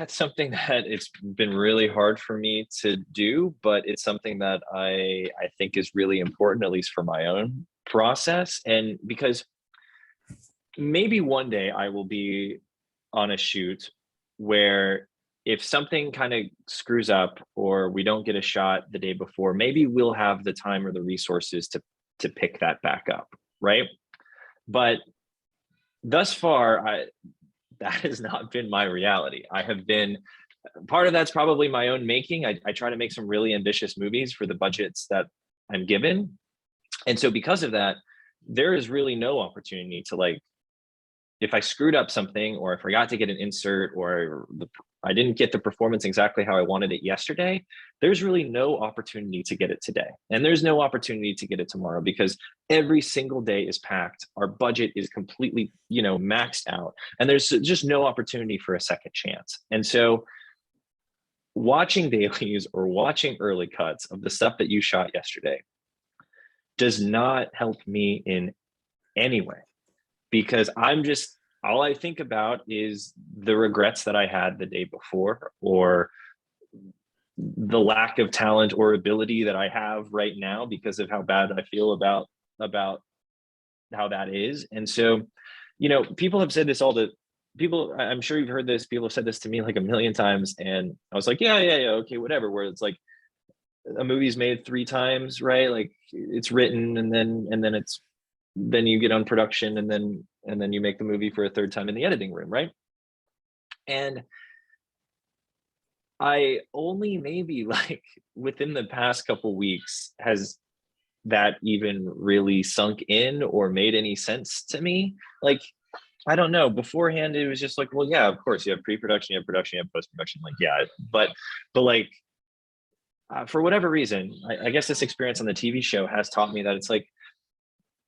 something that it's been really hard for me to do, but it's something that I think is really important, at least for my own process. And because maybe one day I will be on a shoot where if something kind of screws up or we don't get a shot the day before, maybe we'll have the time or the resources to pick that back up, right? But thus far, that has not been my reality. I have been, part of that's probably my own making. I try to make some really ambitious movies for the budgets that I'm given. And so because of that, there is really no opportunity to, like, if I screwed up something or I forgot to get an insert or I didn't get the performance exactly how I wanted it yesterday, there's really no opportunity to get it today. And there's no opportunity to get it tomorrow because every single day is packed. Our budget is completely, maxed out. And there's just no opportunity for a second chance. And so watching dailies or watching early cuts of the stuff that you shot yesterday does not help me in any way. Because all I think about is the regrets that I had the day before, or the lack of talent or ability that I have right now because of how bad I feel about how that is. And so, people have said this I'm sure you've heard this, people have said this to me like a million times. And I was like, yeah, okay, whatever. Where it's like a movie's made 3 times, right? Like it's written and then you get on production and then you make the movie for a 3rd time in the editing room, right? And I only maybe like within the past couple weeks has that even really sunk in or made any sense to me. Like, I don't know, beforehand it was just like, well, yeah, of course you have pre-production, you have production, you have post-production, like, yeah, but like for whatever reason, I guess this experience on the TV show has taught me that it's like,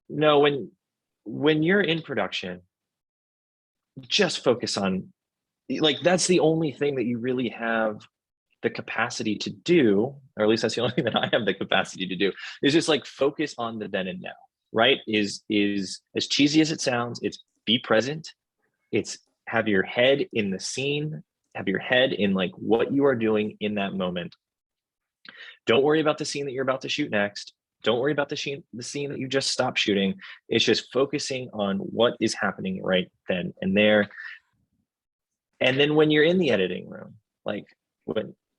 no, when you're in production, just focus on, like, that's the only thing that you really have the capacity to do, or at least that's the only thing that I have the capacity to do, is just like focus on the then and now, right? Is as cheesy as it sounds, it's be present. It's have your head in the scene, have your head in like what you are doing in that moment. Don't worry about the scene that you're about to shoot next. Don't worry about the scene that you just stopped shooting. It's just focusing on what is happening right then and there. And then when you're in the editing room, like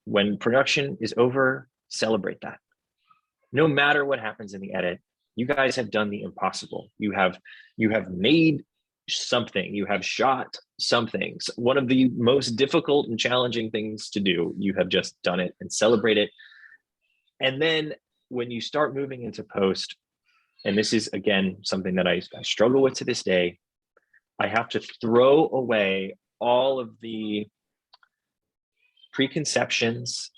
when production is over, celebrate that. No matter what happens in the edit, you guys have done the impossible. You have made something, you have shot something. One of the most difficult and challenging things to do, you have just done it, and celebrate it. And then when you start moving into post, and this is again something that I struggle with to this day, I have to throw away all of the preconceptions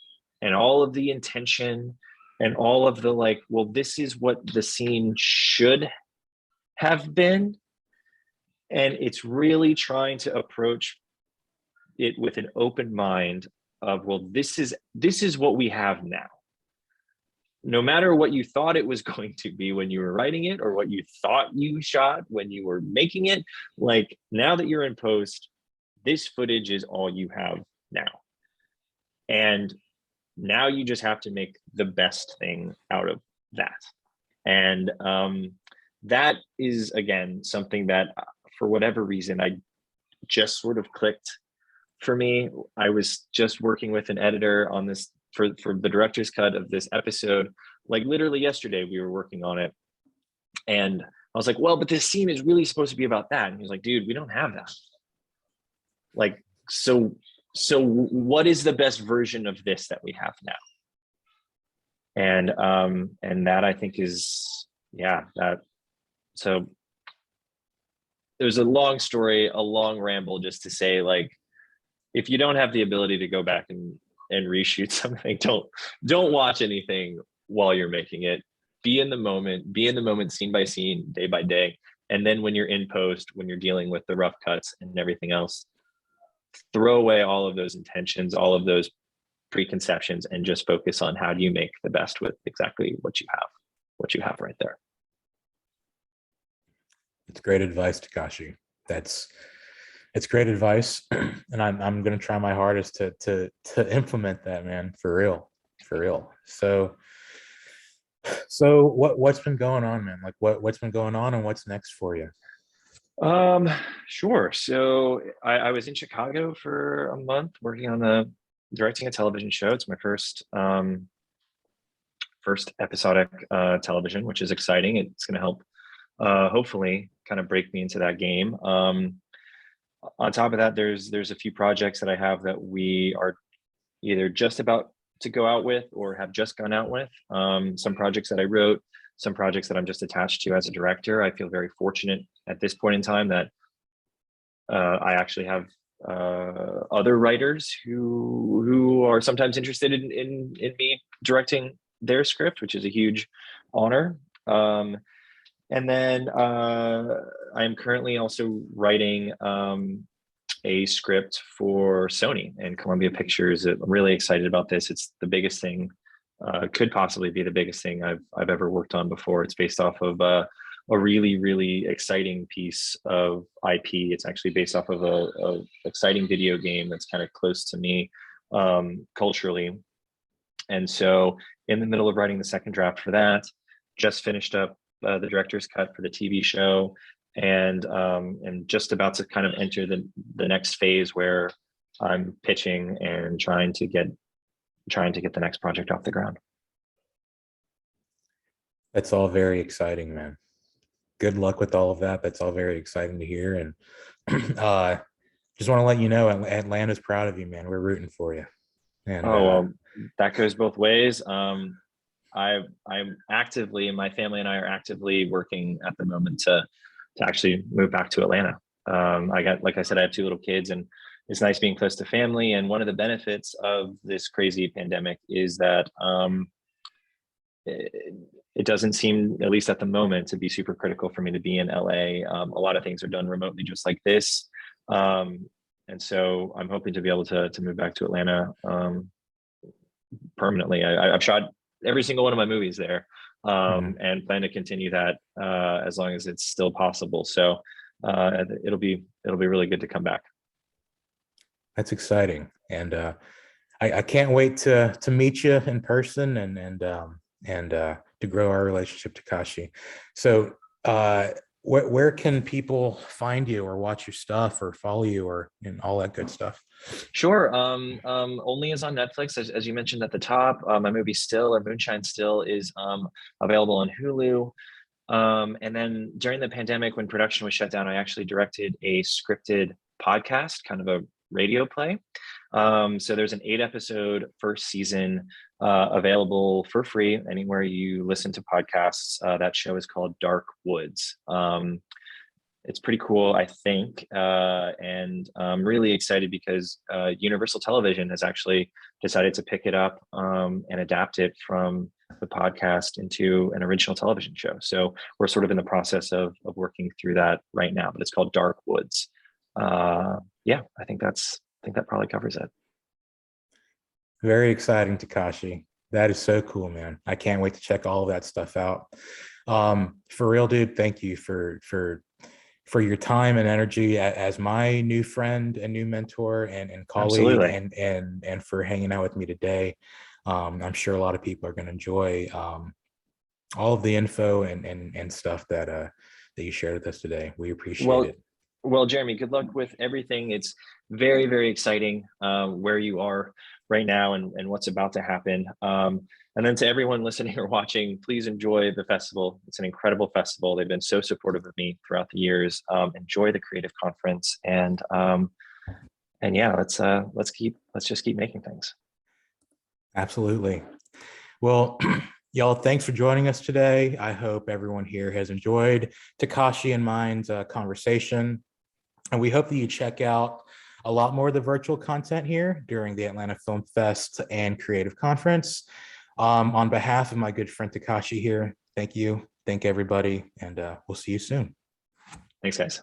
and all of the intention and all of the like, well, this is what the scene should have been. And it's really trying to approach it with an open mind of, well, this is what we have now. No matter what you thought it was going to be when you were writing it, or what you thought you shot when you were making it, like, now that you're in post, this footage is all you have now. And now you just have to make the best thing out of that. And that is, again, something that for whatever reason, I just sort of clicked for me. I was just working with an editor on this for the director's cut of this episode. Like literally yesterday, we were working on it. And I was like, well, but this scene is really supposed to be about that. And he was like, dude, we don't have that. Like, so what is the best version of this that we have now? And that, I think, is, yeah, that. So there's a long story, a long ramble, just to say, like, if you don't have the ability to go back and reshoot something, don't watch anything while you're making it. Be in the moment, scene by scene, day by day. And then when you're in post, when you're dealing with the rough cuts and everything else, throw away all of those intentions, all of those preconceptions, and just focus on how do you make the best with exactly what you have right there. It's great advice, Takashi. It's great advice, and I'm going to try my hardest to implement that, man, for real. So what's been going on, man? Like what's been going on, and what's next for you? Sure. So I was in Chicago for a month working on directing a television show. It's my first episodic television, which is exciting. It's going to help hopefully kind of break me into that game. On top of that, there's a few projects that I have that we are either just about to go out with or have just gone out with. Some projects that I wrote, some projects that I'm just attached to as a director. I feel very fortunate at this point in time that I actually have other writers who are sometimes interested in me directing their script, which is a huge honor. And then I'm currently also writing a script for Sony and Columbia Pictures. I'm really excited about this. It's the biggest thing, could possibly be the biggest thing I've ever worked on before. It's based off of a really, really exciting piece of IP. It's actually based off of a exciting video game that's kind of close to me culturally. And so in the middle of writing the second draft for that, just finished up the director's cut for the TV show, and just about to kind of enter the next phase where I'm pitching and trying to get the next project off the ground. That's all very exciting, man. Good luck with all of that. That's all very exciting to hear. And just want to let you know, Atlanta's proud of you, man. We're rooting for you. And well, that goes both ways. I'm actively, my family and I are actively working at the moment to actually move back to Atlanta. Like I said, I have 2 little kids, and it's nice being close to family. And one of the benefits of this crazy pandemic is that it doesn't seem, at least at the moment, to be super critical for me to be in LA. A lot of things are done remotely, just like this. And so I'm hoping to be able to move back to Atlanta permanently. I've shot every single one of my movies there, and plan to continue that as long as it's still possible. So it'll be really good to come back. That's exciting, and I can't wait to meet you in person and to grow our relationship, Takashi. So where can people find you or watch your stuff or follow you or all that good stuff? Sure. Only is on Netflix, as you mentioned at the top. My movie Still, or Moonshine Still, is available on Hulu. And then during the pandemic, when production was shut down, I actually directed a scripted podcast, kind of a radio play. So there's an 8-episode first season available for free anywhere you listen to podcasts. That show is called Dark Woods. It's pretty cool, I think, and I'm really excited because Universal Television has actually decided to pick it up and adapt it from the podcast into an original television show. So we're sort of in the process of working through that right now, but it's called Dark Woods. Yeah, I think that probably covers it. Very exciting, Takashi. That is so cool, man. I can't wait to check all of that stuff out. For real, dude, thank you for your time and energy as my new friend and new mentor and colleague. Absolutely. and for hanging out with me today. I'm sure a lot of people are going to enjoy all of the info and stuff that you shared with us today. We appreciate it. Well, Jeremy, good luck with everything. It's very, very exciting where you are right now and what's about to happen. And then to everyone listening or watching, please enjoy the festival. It's an incredible festival. They've been so supportive of me throughout the years. Enjoy the creative conference, and yeah, let's just keep making things. Absolutely. Well, y'all, thanks for joining us today. I hope everyone here has enjoyed Takashi and mine's conversation. And we hope that you check out a lot more of the virtual content here during the Atlanta Film Fest and Creative Conference. On behalf of my good friend Takashi here, thank you. Thank everybody. And we'll see you soon. Thanks, guys.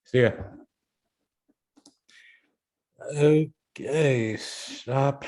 See ya. Okay, stop